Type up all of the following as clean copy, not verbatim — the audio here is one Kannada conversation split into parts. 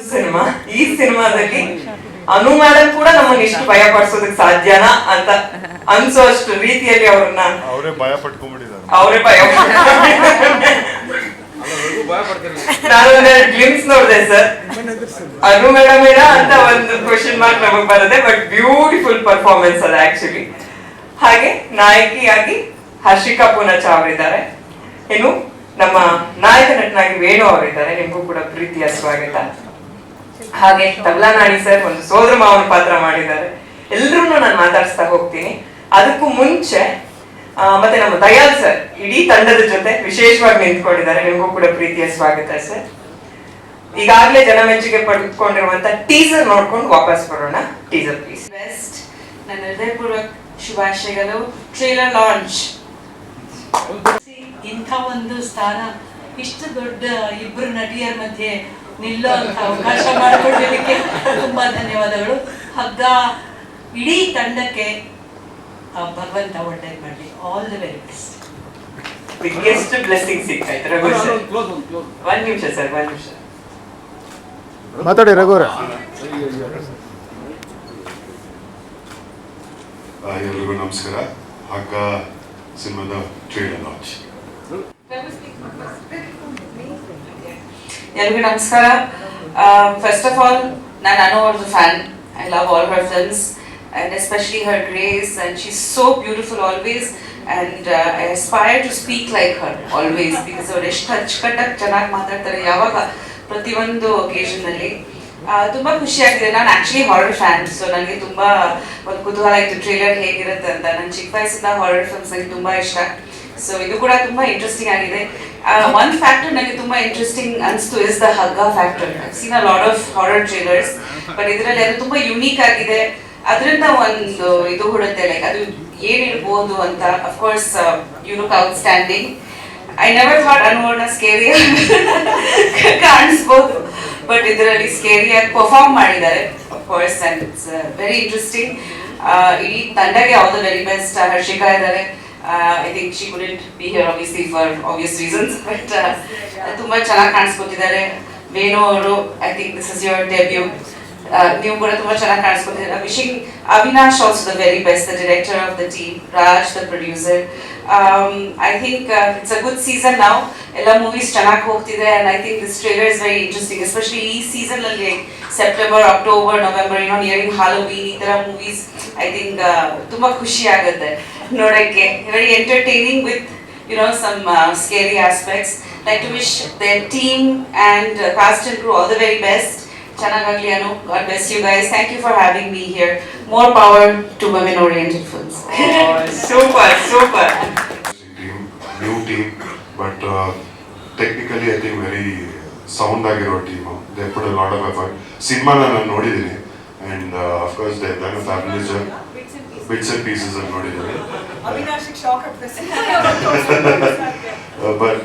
ಸಿನಿಮಾ, ಈ ಸಿನಿಮಾದಲ್ಲಿ ಅನು ಮೇಡಮ್ ಕೂಡ ನಮ್ಮನ್ನ ಇಷ್ಟು ಭಯ ಪಡಿಸೋದಕ್ಕೆ ಸಾಧ್ಯನಾ ಅಂತ ಅನ್ಸೋ ಅಷ್ಟು ರೀತಿಯಲ್ಲಿ ಅವ್ರನ್ನ ಅವರೇ ಭಯ ಪಟ್ಕೊಂಡ್ಬಿಟ್ಟಿದ್ದಾರೆ. ನಾನು ಗ್ಲಿಮ್ಸ್ ನೋಡಿದೆ ಸರ್, ಅನು ಮೇಡಮ್ ಅಂತ ಒಂದು ಕ್ವಶನ್ ಮಾರ್ಕ್ ನಮಗ್ ಬರುತ್ತೆ. ಬಟ್ ಬ್ಯೂಟಿಫುಲ್ ಪರ್ಫಾರ್ಮೆನ್ಸ್ ಅದ ಆಕ್ಚುಲಿ. ಹಾಗೆ ನಾಯಕಿಯಾಗಿ ಹರ್ಷಿಕಾ ಪೂನಚ್ಚ ಅವರಿದ್ದಾರೆ. ಇನ್ನು ನಮ್ಮ ನಾಯಕ ನಟನಾಗಿ ವೇಣು ಅವರಿದ್ದಾರೆ. ನಿಮಗೂ ಕೂಡ ಪ್ರೀತಿಯ ಸ್ವಾಗತ. ಹಾಗೆ ತಬಲಾ ನಾಣಿ ಸರ್ ಒಂದು ಸೋದರ ಮಾವನ ಪಾತ್ರ ಮಾಡಿದ್ದಾರೆ. ಎಲ್ರೂ ನಾನು ಮಾತಾಡಿಸ್ತಾ ಹೋಗ್ತೀನಿ. ಅದಕ್ಕೂ ಮುಂಚೆ ಮತ್ತೆ ನಮ್ಮ ದಯಾಲ್ ಸರ್ ಇಡೀ ತಂಡದ ಜೊತೆ ವಿಶೇಷವಾಗಿ ನಿಂತ್ಕೊಂಡಿದ್ದಾರೆ. ನಿಮಗೂ ಕೂಡ ಪ್ರೀತಿಯ ಸ್ವಾಗತ ಸರ್. ಈಗಾಗಲೇ ಜನಮೆಚ್ಚುಗೆ ಪಡೆದುಕೊಂಡಿರುವಂತ ಟೀಸರ್ ನೋಡ್ಕೊಂಡು ವಾಪಸ್ ಬರೋಣ. Teaser please. ಬೆಸ್ಟ್, ನನ್ನ ಹೃದಯಪೂರ್ವಕ ಶುಭಾಶಯಗಳು. Trailer launch. ಇಂಥ ಒಂದು ಸ್ಥಾನ, ಇಷ್ಟು ದೊಡ್ಡ ಇಬ್ಬರು ನಟಿಯರ ಮಧ್ಯೆ ನಿಲ್ಲೋ ಅಂತ ಅವಕಾಶ ಮಾಡಿಕೊಡಲಿಕ್ಕೆ ತುಂಬಾ ಧನ್ಯವಾದಗಳು. ಹಗ್ಗ ಇಡೀ ತಂಡಕ್ಕೆ ಭಗವಂತ ಒಳ್ಳೇದು ಮಾಡಲಿ. All the very best. Biggest blessing ಸಿಕ್ಕಾಯ್ತು ರಘು ಸರ್. ಒಂದ್ ನಿಮಿಷ ಸರ್, ಒಂದ್ ನಿಮಿಷ ಮಾತಾಡಿ ರಘುವರ. ಎಲ್ರಿಗೂ ನಮಸ್ಕಾರ. ಹಗ್ಗ ಸಿನಿಮಾದ ಟ್ರೇಲರ್ ಲಾಂಚ್. ಎಲ್ರಿಗೂ ನಮಸ್ಕಾರ. ಫಸ್ಟ್ ಆಫ್ ಆಲ್, ನಾನು ಅನು ಅವ್ರದ್ದು fan. I love all Har films and especially her grace, and she's so beautiful always, and I aspire to speak like her always because ಅವರು ಎಷ್ಟು ಅಚ್ಚುಕಟ್ಟಾಗಿ ಚೆನ್ನಾಗಿ ಮಾತಾಡ್ತಾರೆ ಯಾವಾಗ ಪ್ರತಿಯೊಂದು ಒಕೇಶನ್ನಲ್ಲಿ. ತುಂಬ ಖುಷಿಯಾಗಿದೆ. ನಾನು ಆ್ಯಕ್ಚುಲಿ ಹಾರರ್ ಫ್ಯಾನ್, ಸೊ ನನಗೆ ತುಂಬ ಒಂದು ಕುತೂಹಲ ಇತ್ತು ಟ್ರೇಲರ್ ಹೇಗಿರುತ್ತೆ ಅಂತ. ನನ್ನ ಚಿಕ್ಕ ವಯಸ್ಸಿಂದ ಹಾರರ್ ಫಿಲ್ಮ್ಸ್ ನನಗೆ ತುಂಬ ಇಷ್ಟ. ಸೊ ಇದು ಕೂಡ ತುಂಬ ಇಂಟ್ರೆಸ್ಟಿಂಗ್ ಆಗಿದೆ. ಒನ್ ಫ್ಯಾಕ್ಟರ್ ನನಗೆ ತುಂಬ ಇಂಟ್ರೆಸ್ಟಿಂಗ್ ಅನಿಸ್ತು ಇಸ್ ದ ಹಗ್ಗ factor. I seen a lot of horror trailers, but ಇದರಲ್ಲಿ ಅದು ತುಂಬ ಯುನೀಕ್ ಆಗಿದೆ. ಅದರಿಂದ ಒಂದು ಇದು ಹುಡುತ್ತೆ, ಲೈಕ್ ಅದು ಏನಿರ್ಬೋದು ಅಂತ. Of course you look outstanding. I never thought ಅನುವರ್ಣ ಸ್ಕೇರಿ ಕಾಣಿಸ್ಬೋದು, ಬಟ್ ಇದರಲ್ಲಿ ಸ್ಕೇರಿಯಾಗಿ ಪರ್ಫಾರ್ಮ್ ಮಾಡಿದ್ದಾರೆ of course, and it's very interesting. ಈ ತಂಡಗೆ all the very best. Harshika ಇದ್ದಾರೆ. I think she couldn't be here obviously for obvious reasons, but ತುಂಬ ಚೆನ್ನಾಗಿ ಕಾಣಿಸ್ಕೊತಿದ್ದಾರೆ. ವೇಣು ಅವರು, I think this is your debut. ನೀವು ಕೂಡ ತುಂಬ ಚೆನ್ನಾಗಿ ಕಾಣಿಸ್ಕೊತಿದ್ದೀರಾ. Wishing Avinash also the very best, the director of the team, Raj the producer. I think it's a good season now. ಎಲ್ಲ ಮೂವೀಸ್ ಚೆನ್ನಾಗಿ ಹೋಗ್ತಿದೆ, and I think this trailer is very interesting, especially ಈ ಸೀಸನ್ನಲ್ಲಿ ಸೆಪ್ಟೆಂಬರ್, ಅಕ್ಟೋಬರ್, ನವೆಂಬರ್, ನಿಯರಿಂಗ್ ಹಾಲೋವೀನ್, ಈ ಥರ ಮೂವೀಸ್ ಐ ಥಿಂಕ್ ತುಂಬ ಖುಷಿ ಆಗುತ್ತೆ ನೋಡೋಕ್ಕೆ. Very entertaining with some scary aspects. Like to wish their team and cast and crew all the very best. Chanagagli Anu, God bless you guys. Thank you for having me here. More power to women-oriented films. Super, super. New team, but technically I think very sound agiro team. They put a lot of effort. Cinema ನಾನು ನೋಡಿದ್ದೀನಿ, and of course they have done a fabulous job. Bits and pieces of ನೋಡಿದ್ದೀನಿ. ಅವಿನಾಶಿಗೆ ಶಾಕ್ ಆಗ್ತದೆ. But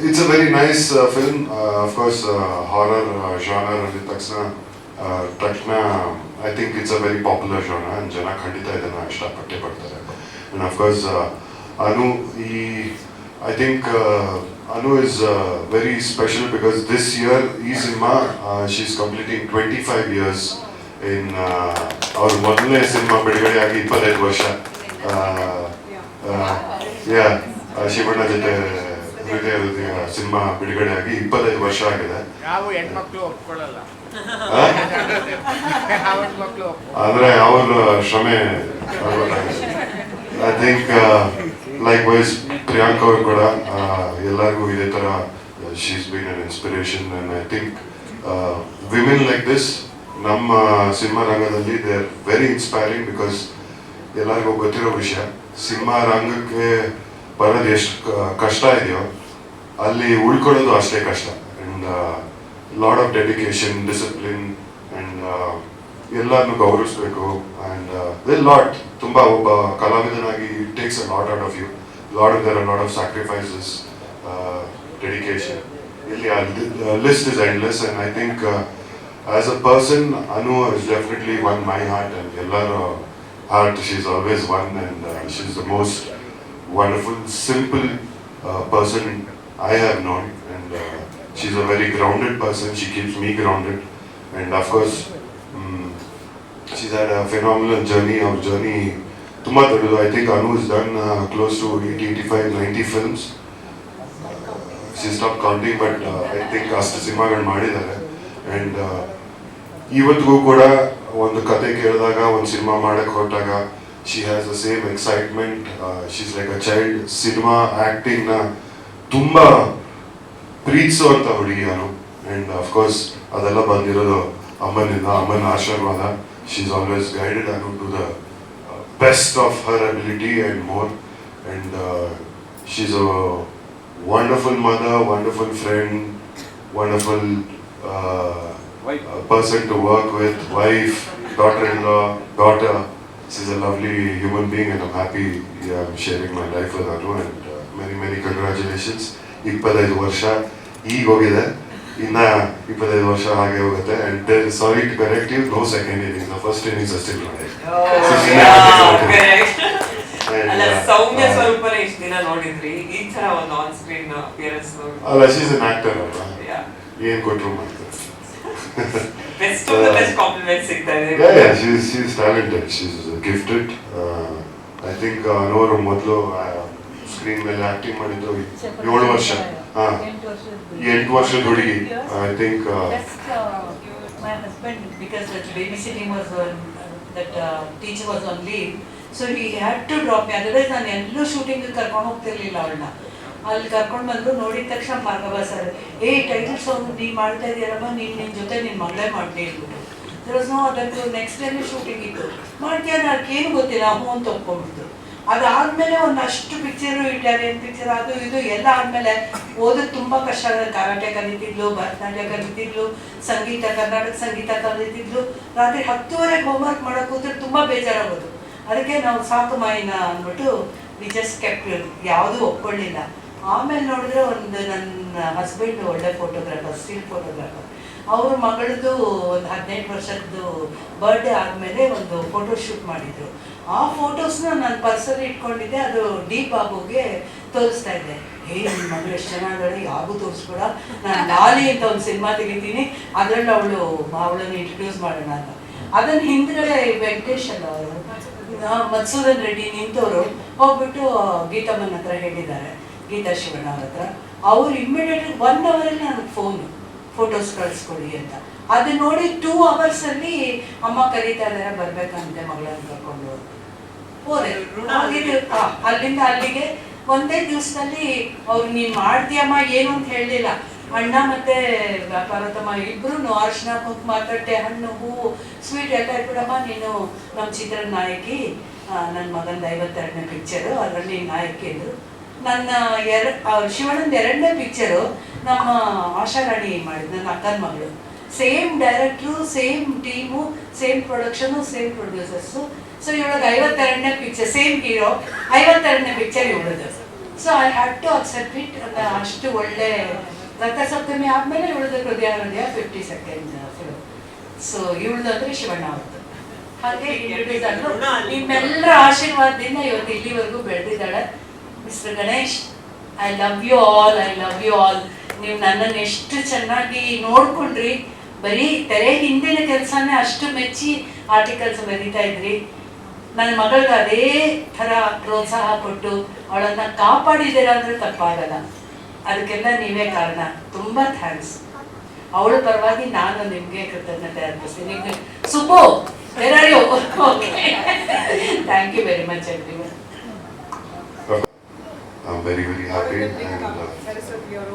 it's a very nice film. Of course, horror genre ಅಂದಿದ ತಕ್ಷಣ I think it's a very popular genre, and ಜನ ಖಂಡಿತ ಇದನ್ನ ಇಷ್ಟಪಟ್ಟೆ ಪಡ್ತಾರೆ. And of course, Anu, I think Anu is very special because this year, cinema, she's completing 25 years in our ಮೊದಲನೇ ಸಿನಿಮಾ ಬಿಡುಗಡೆಯಾಗಿ 25 ವರ್ಷ. ಶಿವಣ್ಣ ಜೊತೆ ಸಿನಿಮಾ ಬಿಡುಗಡೆಯಾಗಿ 25 ವರ್ಷ ಆಗಿದೆ. ಅಂದ್ರೆ ಅವ್ರ ಶ್ರಮೆ. I think likewise Priyank ಅವರು ಕೂಡ ಎಲ್ಲರಿಗೂ ಇದೇ ತರ she's been an inspiration. And I think women like this ನಮ್ಮ ಸಿನಿಮಾ ರಂಗದಲ್ಲಿ they are very inspiring. Because ಎಲ್ಲರಿಗೂ ಗೊತ್ತಿರೋ ವಿಷಯ, ಸಿನಿಮಾ ರಂಗಕ್ಕೆ ಬರೋದು ಎಷ್ಟು ಕಷ್ಟ ಇದೆಯೋ ಅಲ್ಲಿ ಉಳ್ಕೊಳ್ಳೋದು ಅಷ್ಟೇ ಕಷ್ಟ. And lot of dedication, discipline, and ಎಲ್ಲರನ್ನು ಗೌರವಿಸ್ಬೇಕು. ಅಂಡ್ ವೆಲ್ ಲಾಟ್ ತುಂಬ ಒಬ್ಬ ಕಲಾವಿದನಾಗಿ it takes a lot out of you. There are lot of sacrifices, dedication. ಇಲ್ಲಿ list is endless. And I think as a person, Anu is definitely won my heart, and Yellara heart. She's always won, and she's the most wonderful, simple person I have known, and she's a very grounded person. She keeps me grounded, and of course, she's had a phenomenal journey. Our journey, ತುಂಬಾ ದೊಡ್ಡದು. I think Anu has done close to 80, 85, 90 films. She stopped counting, but I think ಅಷ್ಟು ಸಿನಿಮಾಗಳು ಮಾಡಿದ್ದಾರೆ. And ಇವತ್ತಿಗೂ ಕೂಡ ಒಂದು ಕತೆ ಕೇಳಿದಾಗ, ಒಂದು ಸಿನಿಮಾ ಮಾಡಕ್ಕೆ ಹೊರಟಾಗ, she has the same excitement. She's like a child. Cinema ಆಕ್ಟಿಂಗ್ನ ತುಂಬಾ ಪ್ರೀತಿಸುವಂಥ ಹುಡುಗಿ ಅನು. ಆ್ಯಂಡ್ ಅಫ್ಕೋರ್ಸ್ ಅದೆಲ್ಲ ಬಂದಿರೋದು ಅಮ್ಮನಿಂದ, ಅಮ್ಮನ ಆಶೀರ್ವಾದ. She's always guided Anu to the best of her ability and more. And she's a wonderful mother, wonderful friend, wonderful person to work with, wife, daughter-in-law, daughter. She's a lovely human being, and I'm happy I'm sharing my life with Anu. And many congratulations. 25 ವರ್ಷ ಈಗ ಹೋಗಿದೆ, ಇನ್ನ 25 ವರ್ಷ ಹಾಗೆ ಹೋಗುತ್ತೆ. And sorry to correct you, no second innings, the first innings are still running. ಅಲ್ಲ, ಸೌಮ್ಯ ಸ್ವರೂಪನ ಇಷ್ಟು ದಿನ ನೋಡಿದ್ರಿ, ಈ ತರ ಒಂದು ಆನ್ ಸ್ಕ್ರೀನ್ ಅಪಿಯರೆನ್ಸ್ ಅಲ್ಲ, she's an actor ಅಲ್ವಾ, ಏನ್ ಕೊಟ್ರು ಮಾಡ್ತಾರೆ. Best of the best compliment ಸಿಗ್ತಾ ಇದೆ. Yeah, she's talented, she's gifted. I think ಅನ್ನೋರು ಮೊದಲು ಸ್ಕ್ರೀನ್ ಮೇಲೆ ಆಕ್ಟಿಂಗ್ ಮಾಡಿದ್ದು 7 ವರ್ಷ, 8 ವರ್ಷದ ಹುಡುಗಿ. I think my husband, because that babysitting was on, that teacher was on leave, so he had to drop me. Otherwise ನಾನು ಎಲ್ಲೂ ಶೂಟಿಂಗ್ ಕರ್ಕೊಂಡು ಹೋಗ್ತಿರ್ಲಿಲ್ಲ ಅವಳನ್ನ. ಅಲ್ಲಿ ಕರ್ಕೊಂಡು ಬಂದು ನೋಡಿದ ತಕ್ಷಣ ಭಾರ್ಗವ ಸರ್, ಟೈಟಲ್ ಸಾಂಗ್ ನೀನು ಮಾಡ್ತಾ ಇದೆಯಲ್ಲಮ್ಮ, ನಿನ್ನ ಜೊತೆ ನಿನ್ನ ಮಗಳೇ ಮಾಡಲಿ ಅಂದ್ಬಿಟ್ಟು. There was no other to. Next ಡೇನೇ ಶೂಟಿಂಗ್ ಇತ್ತು. ಮಾಡ್ತೀಯ, ನನಗೇನು ಗೊತ್ತಿಲ್ಲ, ಹ್ಞೂ ಅಂತ ಒಪ್ಕೊಂಡ್ಬಿಟ್ಟು. ಅದಾದಮೇಲೆ ಒಂದಷ್ಟು ಪಿಕ್ಚರು, ಇಟಾಲಿಯನ್ ಪಿಕ್ಚರ್, ಅದು ಇದು ಎಲ್ಲ ಆದಮೇಲೆ ಓದೋದು ತುಂಬ ಕಷ್ಟ ಆಗೋದು. ಕರಾಟೆ ಕಲಿತಿದ್ಲು, ಭರತನಾಟ್ಯ ಕಲಿತಿದ್ಲು, ಸಂಗೀತ, ಕರ್ನಾಟಕ ಸಂಗೀತ ಕಲಿತಿದ್ಲು. ರಾತ್ರಿ 10:30 ಹೋಮ್ವರ್ಕ್ ಮಾಡೋಕೆ ಕೂತ್ರೆ ತುಂಬ ಬೇಜಾರಾಗೋದು. ಅದಕ್ಕೆ ನಾವು ಸಾಕು ಮಾಯಿನ ಅಂದ್ಬಿಟ್ಟು ವಿ ಜಸ್ಟ್ ಕೆಪ್ಟ್, ಯಾವುದೂ ಒಪ್ಕೊಳ್ಳಿಲ್ಲ. ಆಮೇಲೆ ನೋಡಿದ್ರೆ ಒಂದು ನನ್ನ ಹಸ್ಬೆಂಡ್ ಒಳ್ಳೆ ಫೋಟೋಗ್ರಾಫರ್, ಸ್ಟಿಲ್ ಫೋಟೋಗ್ರಾಫರ್. ಅವ್ರ ಮಗಳದ್ದು ಒಂದು 15 ವರ್ಷದ್ದು ಬರ್ಡೇ ಆದಮೇಲೆ ಒಂದು ಫೋಟೋ ಶೂಟ್ ಮಾಡಿದ್ರು. ಆ ಫೋಟೋಸ್ನ ನಾನು ಪರ್ಸಲ್ಲಿ ಇಟ್ಕೊಂಡಿದ್ದೆ. ಅದು ಡಿ ಬಾಬುಗೆ ತೋರಿಸ್ತಾ ಇದ್ದೆ. ನಿಮ್ಮ ಮಗಳು ಎಷ್ಟು ಚೆನ್ನಾಗಿ, ಯಾರಿಗೂ ತೋರಿಸ್ಬೇಡ, ನಾನು ಲಾಲಿ ಅಂತ ಒಂದು ಸಿನಿಮಾ ತೆಗಿತೀನಿ, ಅದರಲ್ಲಿ ಅವಳನ್ನು ಇಂಟ್ರೊಡ್ಯೂಸ್ ಮಾಡೋಣ ಅಂತ. ಅದನ್ನು ಹಿಂದ್ಗಡೆ ವೆಂಕಟೇಶ್ ಅಲ್ಲ ಅವರು, ಮಧುಸೂದನ್ ರೆಡ್ಡಿ ನಿಂತವರು ಹೋಗ್ಬಿಟ್ಟು ಗೀತಮ್ಮನ ಹತ್ರ ಹೇಳಿದ್ದಾರೆ, ಗೀತಾ ಶಿವಣ್ಣ ಅವ್ರ ಹತ್ರ. ಅವ್ರು ಇಮ್ಮಿಡಿಯೇಟ್ 1 ಅವರಲ್ಲಿ ನನಗೆ ಫೋಟೋಸ್ ಕಳಿಸ್ಕೊಡಿ ಅಂತ. ಅದು ನೋಡಿ 2 ಅವರ್ಸಲ್ಲಿ ಅಮ್ಮ ಕರೀತಾ ಇದ್ದಾರೆ, ಬರ್ಬೇಕಂತೆ ಮಗಳನ್ನ ಕರ್ಕೊಂಡು ಹೋದೆ. ಅಲ್ಲಿಂದ ಅಲ್ಲಿಗೆ ಒಂದೇ ದಿವಸದಲ್ಲಿ ಅವ್ರು ನೀನು ಮಾಡ್ತೀಯಮ್ಮ ಏನು ಅಂತ ಹೇಳಲಿಲ್ಲ. ಅಣ್ಣ ಮತ್ತೆ ಪಾರ್ವತಮ್ಮ ಇಬ್ರು ಅರ್ಶಿನ ಕುಂಕುಮ, ತಟ್ಟೆ, ಹಣ್ಣು, ಹೂವು, ಸ್ವೀಟ್ ಎಲ್ಲ ಇಟ್ಬಿಡಮ್ಮ, ನೀನು ನಮ್ಮ ಚಿತ್ರದ ನಾಯಕಿ, ನನ್ನ ಮಗನ 52ನೇ ಪಿಕ್ಚರು, ಅದರಲ್ಲಿ ನಾಯಕಿ ಅಂದರು. ನನ್ನ ಶಿವಣ್ಣನ 2ನೇ ಪಿಕ್ಚರು ನಮ್ಮ ಆಶಾರಾಣಿ ಮಾಡಿದ್ದು, ನನ್ನ ಅಕ್ಕನ ಮಗಳು. Same director, same team, same production, same producers. So ಇವಳಿಗೆ 52ನೇ ಪಿಕ್ಚರ್, ಸೇಮ್ ಹೀರೋ, 52ನೇ ಪಿಕ್ಚರ್ ಇವಳದು. So I had to accept it. ಅಷ್ಟು ಒಳ್ಳೆ ರಥಸಪ್ತಮಿ ಆದಮೇಲೆ ಇವಳದು ಹೃದಯ 52nd ಫಿಲ್ಮ್. ಸೊ ಇವಳದು ಅಂದರೆ ಶಿವಣ್ಣ ಅವ್ರದ್ದು. ಹಾಗೆ ನಿಮ್ಮೆಲ್ಲರ ಆಶೀರ್ವಾದದಿಂದ ಇವತ್ತು ಇಲ್ಲಿವರೆಗೂ ಬೆಳೆದಿದ್ದಾಳೆ. Mister Ganesh, I love you all, I love you all. ನೀವು ನನ್ನನ್ನು ಎಷ್ಟು ಚೆನ್ನಾಗಿ ನೋಡ್ಕೊಂಡ್ರಿ. ಬರೀ ತೆರೆ ಹಿಂದಿನ ಕೆಲಸನೇ ಅಷ್ಟು ಮೆಚ್ಚಿ ಆರ್ಟಿಕಲ್ಸ್ ಬರೀತಾ ಇದ್ರಿ. ನನ್ನ ಮಗಳಿಗೆ ಅದೇ ಥರ ಪ್ರೋತ್ಸಾಹ ಕೊಟ್ಟು ಅವಳನ್ನು ಕಾಪಾಡಿದ್ದೀರಾ ಅಂದರೆ ತಪ್ಪಾಗಲ್ಲ. ಅದಕ್ಕೆಲ್ಲ ನೀವೇ ಕಾರಣ. ತುಂಬ ಥ್ಯಾಂಕ್ಸ್. ಅವಳ ಪರವಾಗಿ ನಾನು ನಿಮಗೆ ಕೃತಜ್ಞತೆ ಅರ್ಪಿಸ್ತೀನಿ. Subbu, where are you? Okay, thank you very much everyone. I'm very happy, and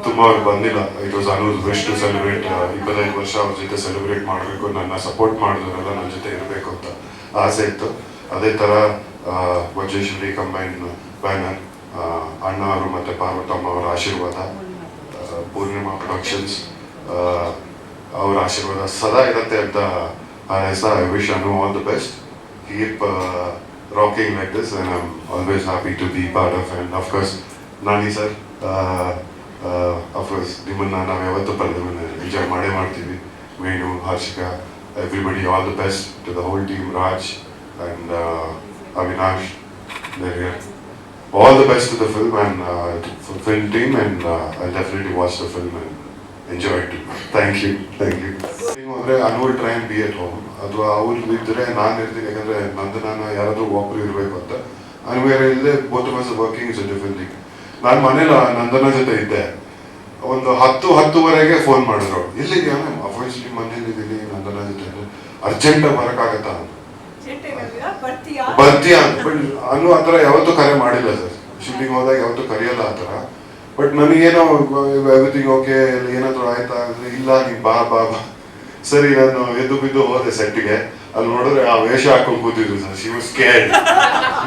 ತುಂಬ ಅವ್ರು ಬಂದಿಲ್ಲ. It was Anu's wish to celebrate 25 ವರ್ಷ ಅವ್ರ ಜೊತೆ ಸೆಲೆಬ್ರೇಟ್ ಮಾಡಬೇಕು, ನನ್ನ ಸಪೋರ್ಟ್ ಮಾಡಿದ್ರೆಲ್ಲ ನನ್ನ ಜೊತೆ ಇರಬೇಕು ಅಂತ ಆಸೆ ಇತ್ತು. ಅದೇ ಥರ ವಜ್ರೇಶ್ವರಿ ಕಂಬೈನ್ ಬ್ಯಾನರ್, ಅಣ್ಣ ಅವರು ಮತ್ತು ಪಾರ್ವತಮ್ಮ ಅವರ ಆಶೀರ್ವಾದ, ಪೂರ್ಣಿಮಾ ಪ್ರೊಡಕ್ಷನ್ಸ್ ಅವರ ಆಶೀರ್ವಾದ ಸದಾ ಇರುತ್ತೆ ಅಂತ ಹಾರೈಸ್ತಾ I wish Anu all the best. Keep rocking like this, and I'm always happy to be part of. And of course Nani sir, of course nimanna ನಾವು ಯಾವತ್ತೂ ಪಡೆದವನ್ನ ಎಂಜಾಯ್ ಮಾಡೇ ಮಾಡ್ತೀವಿ. Venu, Harshika, everybody, all the best to the whole team, Raj and Avinash, they're here. All the best to the film and film team, and I'll definitely watch the film and enjoy too. Thank you. ಅಂದರೆ Anu will try and be at home, ಅಥವಾ ಅವ್ರು ಇದ್ದರೆ ನಾನು ಇರ್ತೀನಿ, ಯಾಕಂದರೆ ನಾನು ಯಾರಾದರೂ ಒಬ್ಬರು ಇರಬೇಕು ಅಂತ. ಅನು ಬೇರೆ ಇಲ್ಲದೆ both of us working is a different thing. ನಾನು ಮನೇಲಿ ನಂದನ ಜೊತೆ ಇದ್ದೆ, ಒಂದು 10-10:30 ಫೋನ್ ಮಾಡಿದ್ರು, ಎಲ್ಲಿದೆಯಾ ಮ್ಯಾಮ್? ಅಫ್ಕೋರ್ಸ್ಲಿ ಮನೇಲಿ ಇದ್ದೀನಿ, ನಂದನ ಜೊತೆ ಅರ್ಜೆಂಟಾಗಿ ಬರೋಕ್ಕಾಗತ್ತಾ ಅಂತ. ಬರ್ತೀಯಾ ಅಂತ. ಬಟ್ ಅನು ಆ ಥರ ಯಾವತ್ತೂ ಕರೆ ಮಾಡಿಲ್ಲ ಸರ್, ಶೂಟಿಂಗ್ ಹೋದಾಗ ಯಾವತ್ತೂ ಕರೆಯಲ್ಲ ಆ ಥರ. ಬಟ್ ನನಗೇನೋ ಎವ್ರಿಥಿಂಗ್ ಓಕೆ, ಏನಾದರೂ ಆಯ್ತಾ ಅಂದರೆ ಇಲ್ಲ ನೀನು ಬಾ ಬಾ ಬಾ. ಸರಿ, ನಾನು ಎದ್ದು ಬಿದ್ದು ಹೋದೆ ಸೆಟ್ಗೆ. ಅಲ್ಲಿ ನೋಡಿದ್ರೆ ಆ ವೇಷ ಹಾಕೊಂಡು ಕೂತಿದ್ರು sir. She was scared.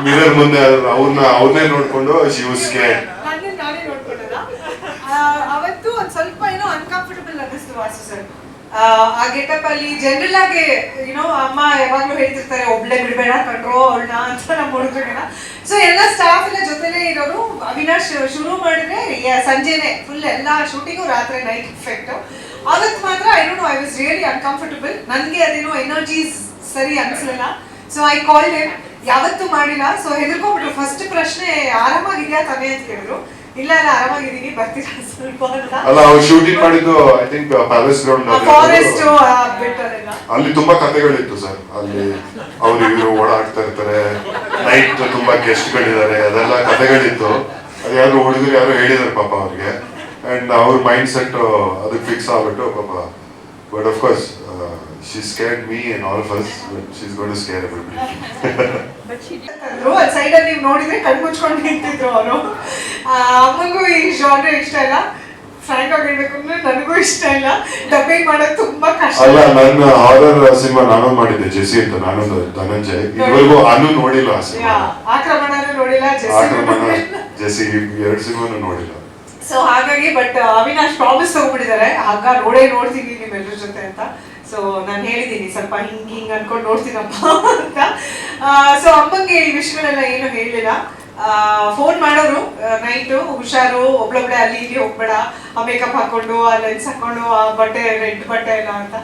Mirror ಮುಂದೆ ಅವ್ರನ್ನೇ ನೋಡ್ಕೊಂಡು ಶಿ ವಾಸ್ ಸ್ಕೇರ್ಡ್. ನಾನೇ ನೋಡ್ಕೊಂಡಲ್ಲ. ಅವತ್ತು ಒಂದ್ ಸ್ವಲ್ಪ ಏನೋ ಅನ್ಕಂಫರ್ಟಬಲ್ ಅನ್ನಿಸ್ತು ವಾಸು ಸರ್. ಆ ಗೆಟಪ್ ಅಲ್ಲಿ ಜನರಲ್ ಆಗಿ ಅಮ್ಮ ಯಾವಾಗ್ಲೂ ಹೇಳ್ತಿರ್ತಾರೆ ಒಬ್ಳೆ ಬಿಡ್ಬೇಡ ಕಂಡ್ರೋ ಅವಳನ್ನ ಅಂತ ನಮ್ಮ ಹುಡುಗನ. ಸೊ ಎಲ್ಲ ಸ್ಟಾಫ್ ಎಲ್ಲ ಜೊತೆಲೇ ಇರೋರು. ಅವಿನಾಶ್ ಶುರು ಮಾಡಿದ್ರೆ ಸಂಜೆನೆ ಫುಲ್ ಎಲ್ಲ ಶೂಟಿಂಗು, ರಾತ್ರಿ ನೈಟ್ ಎಫೆಕ್ಟ್. ಅವತ್ತು ಮಾತ್ರ ಐ ವಾಸ್ ರಿಯಲಿ ಅನ್ಕಂಫರ್ಟಬಲ್. ನನಗೆ ಅದೇನೋ ಎನರ್ಜೀಸ್ ಸರಿ ಅನಿಸ್ಲಿಲ್ಲ. So I called him. ಯಾವತ್ತೂ ಮಾಡಿಲ್ಲ. ಸೊ ಹೆದರ್ಕೊಂಡ್ಬಿಟ್ರು. ಫಸ್ಟ್ ಪ್ರಶ್ನೆ ಆರಾಮಾಗಿದ್ಯಾ ತಾನೇ ಅಂತ ಹೇಳಿದ್ರು. ಇಲ್ಲ ಆರಾಮಾಗಿದ್ದೀನಿ, ಬರ್ತೀರಾ ಸ್ವಲ್ಪ ಅಂತ. ಅಲ್ಲ, ಅವ್ರು ಶೂಟಿಂಗ್ ಮಾಡಿದ್ದು I think palace ground forest ಬಿಟ್ಟರೆಲ್ಲ ಅಲ್ಲಿ ತುಂಬಾ ಕಥೆಗಳಿತ್ತು ಸರ್. ಅಲ್ಲಿ ಅವ್ರು ಇವರು ಓಡಾಡ್ತಾ ಇರ್ತಾರೆ, ನೈಟ್ ತುಂಬಾ ಗೆಸ್ಟ್ಗಳಿದ್ದಾರೆ, ಅದೆಲ್ಲ ಕಥೆಗಳಿತ್ತು. ಅದು ಯಾರು ಹುಡುಗರು ಯಾರು ಹೇಳಿದಾರೆ ಪಾಪ ಅವ್ರಿಗೆ. ಅಂಡ್ ಅವ್ರ ಮೈಂಡ್ ಸೆಟ್ ಅದಕ್ಕೆ ಫಿಕ್ಸ್ ಆಗ್ಬಿಟ್ಟು ಪಾಪ. But of course she scared me and all of us, but she is going to scare everybody. ಅಲ್ಲಿ ಸೈಡ್ ಅಲ್ಲಿ ನೀವು ನೋಡಿದ್ರೆ ಕಣ್ಣು ಮುಚ್ಕೊಂಡು ನಿಂತಿದ್ರು ಅವರು. ಅಮ್ಮಂಗೂ ಈ ಜಾನ್ರೆ ಇಷ್ಟ ಇಲ್ಲ, ಫ್ರಾಂಕ್ ಆಗಿ ಹೇಳ್ಬೇಕು ಅಂದ್ರೆ ನನಗೂ ಇಷ್ಟ ಇಲ್ಲ. ಡಬ್ಬಿಂಗ್ ಮಾಡೋದು ತುಂಬಾ ಕಷ್ಟ. ಅಲ್ಲ, ನನ್ನ ಹಾರರ್ ಸಿನಿಮಾ ನಾನು ಮಾಡಿದ್ದೆ, ಜೆಸಿ ಅಂತ. ನಾನೊಂದು ಧನಂಜಯ್. ಇದುವರೆಗೂ ಅನು ನೋಡಿಲ್ಲ ಆ ಸಿನಿಮಾ. ಆಕ್ರಮಣನೂ ನೋಡಿಲ್ಲ, ಆಕ್ರಮಣ, ಜೆಸಿ 2 ಸಿನಿಮಾನು ನೋಡಿಲ್ಲ. ಸೊ ಹಾಗಾಗಿ ಬಟ್ ಅವಿನಾಶ್ ಪ್ರಾಮಿಸ್ ತಗೊಂಡ್ಬಿಟ್ಟಿದ್ದಾರೆ, ಆಗ ನೋಡ್ತೀನಿ ನಿಮ್ಮೆಲ್ಲರ ಜೊತೆ ಅಂತ. ಸೊ ನಾನು ಹೇಳಿದ್ದೀನಿ ಸ್ವಲ್ಪ ಹಿಂಗ್ ಅನ್ಕೊಂಡು ನೋಡ್ತೀನಪ್ಪ ಅಂತ. ಸೊ ಅಮ್ಮಂಗೆ ಈ ವಿಷಯಗಳೆಲ್ಲ ಏನು ಹೇಳಿಲ್ಲ. ಫೋನ್ ಮಾಡೋರು ನೈಟು, ಹುಷಾರು, ಒಬ್ಳೊಬ್ಳೆ ಅಲ್ಲಿ ಇಲ್ಲಿ ಹೋಗ್ಬೇಡ, ಆ ಮೇಕಪ್ ಹಾಕೊಂಡು, ಆ ಲೆನ್ಸ್ ಹಾಕೊಂಡು, ಆ ಬಟ್ಟೆ ರೆಡ್ ಬಟ್ಟೆ ಎಲ್ಲ ಅಂತ.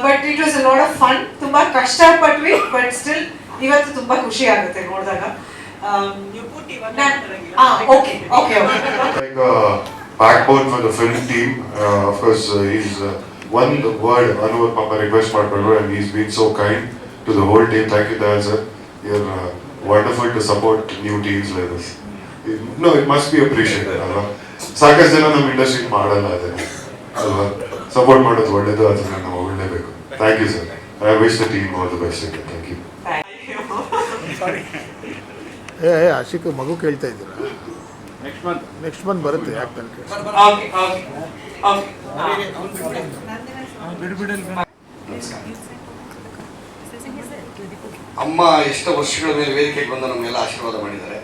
But it was a lot of fun. ತುಂಬಾ ಕಷ್ಟಪಟ್ವಿ, ಬಟ್ ಸ್ಟಿಲ್ ಇವತ್ತು ತುಂಬಾ ಖುಷಿ ಆಗುತ್ತೆ ನೋಡಿದಾಗ. Okay. Like a backbone for the film team. Of course, he's one word Anu Papa request ಮಾಡ್ಕೊಂಡ್ರು, and he's been so kind to the whole team. Thank you, Dad sir. You're wonderful to support new teams like this. No, it must be appreciated. ಅಲ್ವಾ? ಸಾಕಷ್ಟು ಜನ ನಮ್ಮ ಇಂಡಸ್ಟ್ರಿ ಮಾಡಲ್ಲ ಅದನ್ನ ಅಲ್ವಾ? ಸಪೋರ್ಟ್ ಮಾಡೋದು ಒಳ್ಳೇದು, ಅದನ್ನ ನಾವು ಒಳ್ಳೇಬೇಕು. Thank you sir. I wish the team all the best. Thank you. Ashik ಮಗು ಕೇಳ್ತಾ ಇದ್ದೀರಾ? ನೆಕ್ಸ್ಟ್ ಮಂತ್ ಬರುತ್ತೆ. ಯಾಕೆ ಅಮ್ಮ ಎಷ್ಟೋ ವರ್ಷಗಳ ಮೇಲೆ ವೇದಿಕೆಗೆ ಬಂದು ನಮ್ಮೆಲ್ಲ ಆಶೀರ್ವಾದ ಮಾಡಿದ್ದಾರೆ.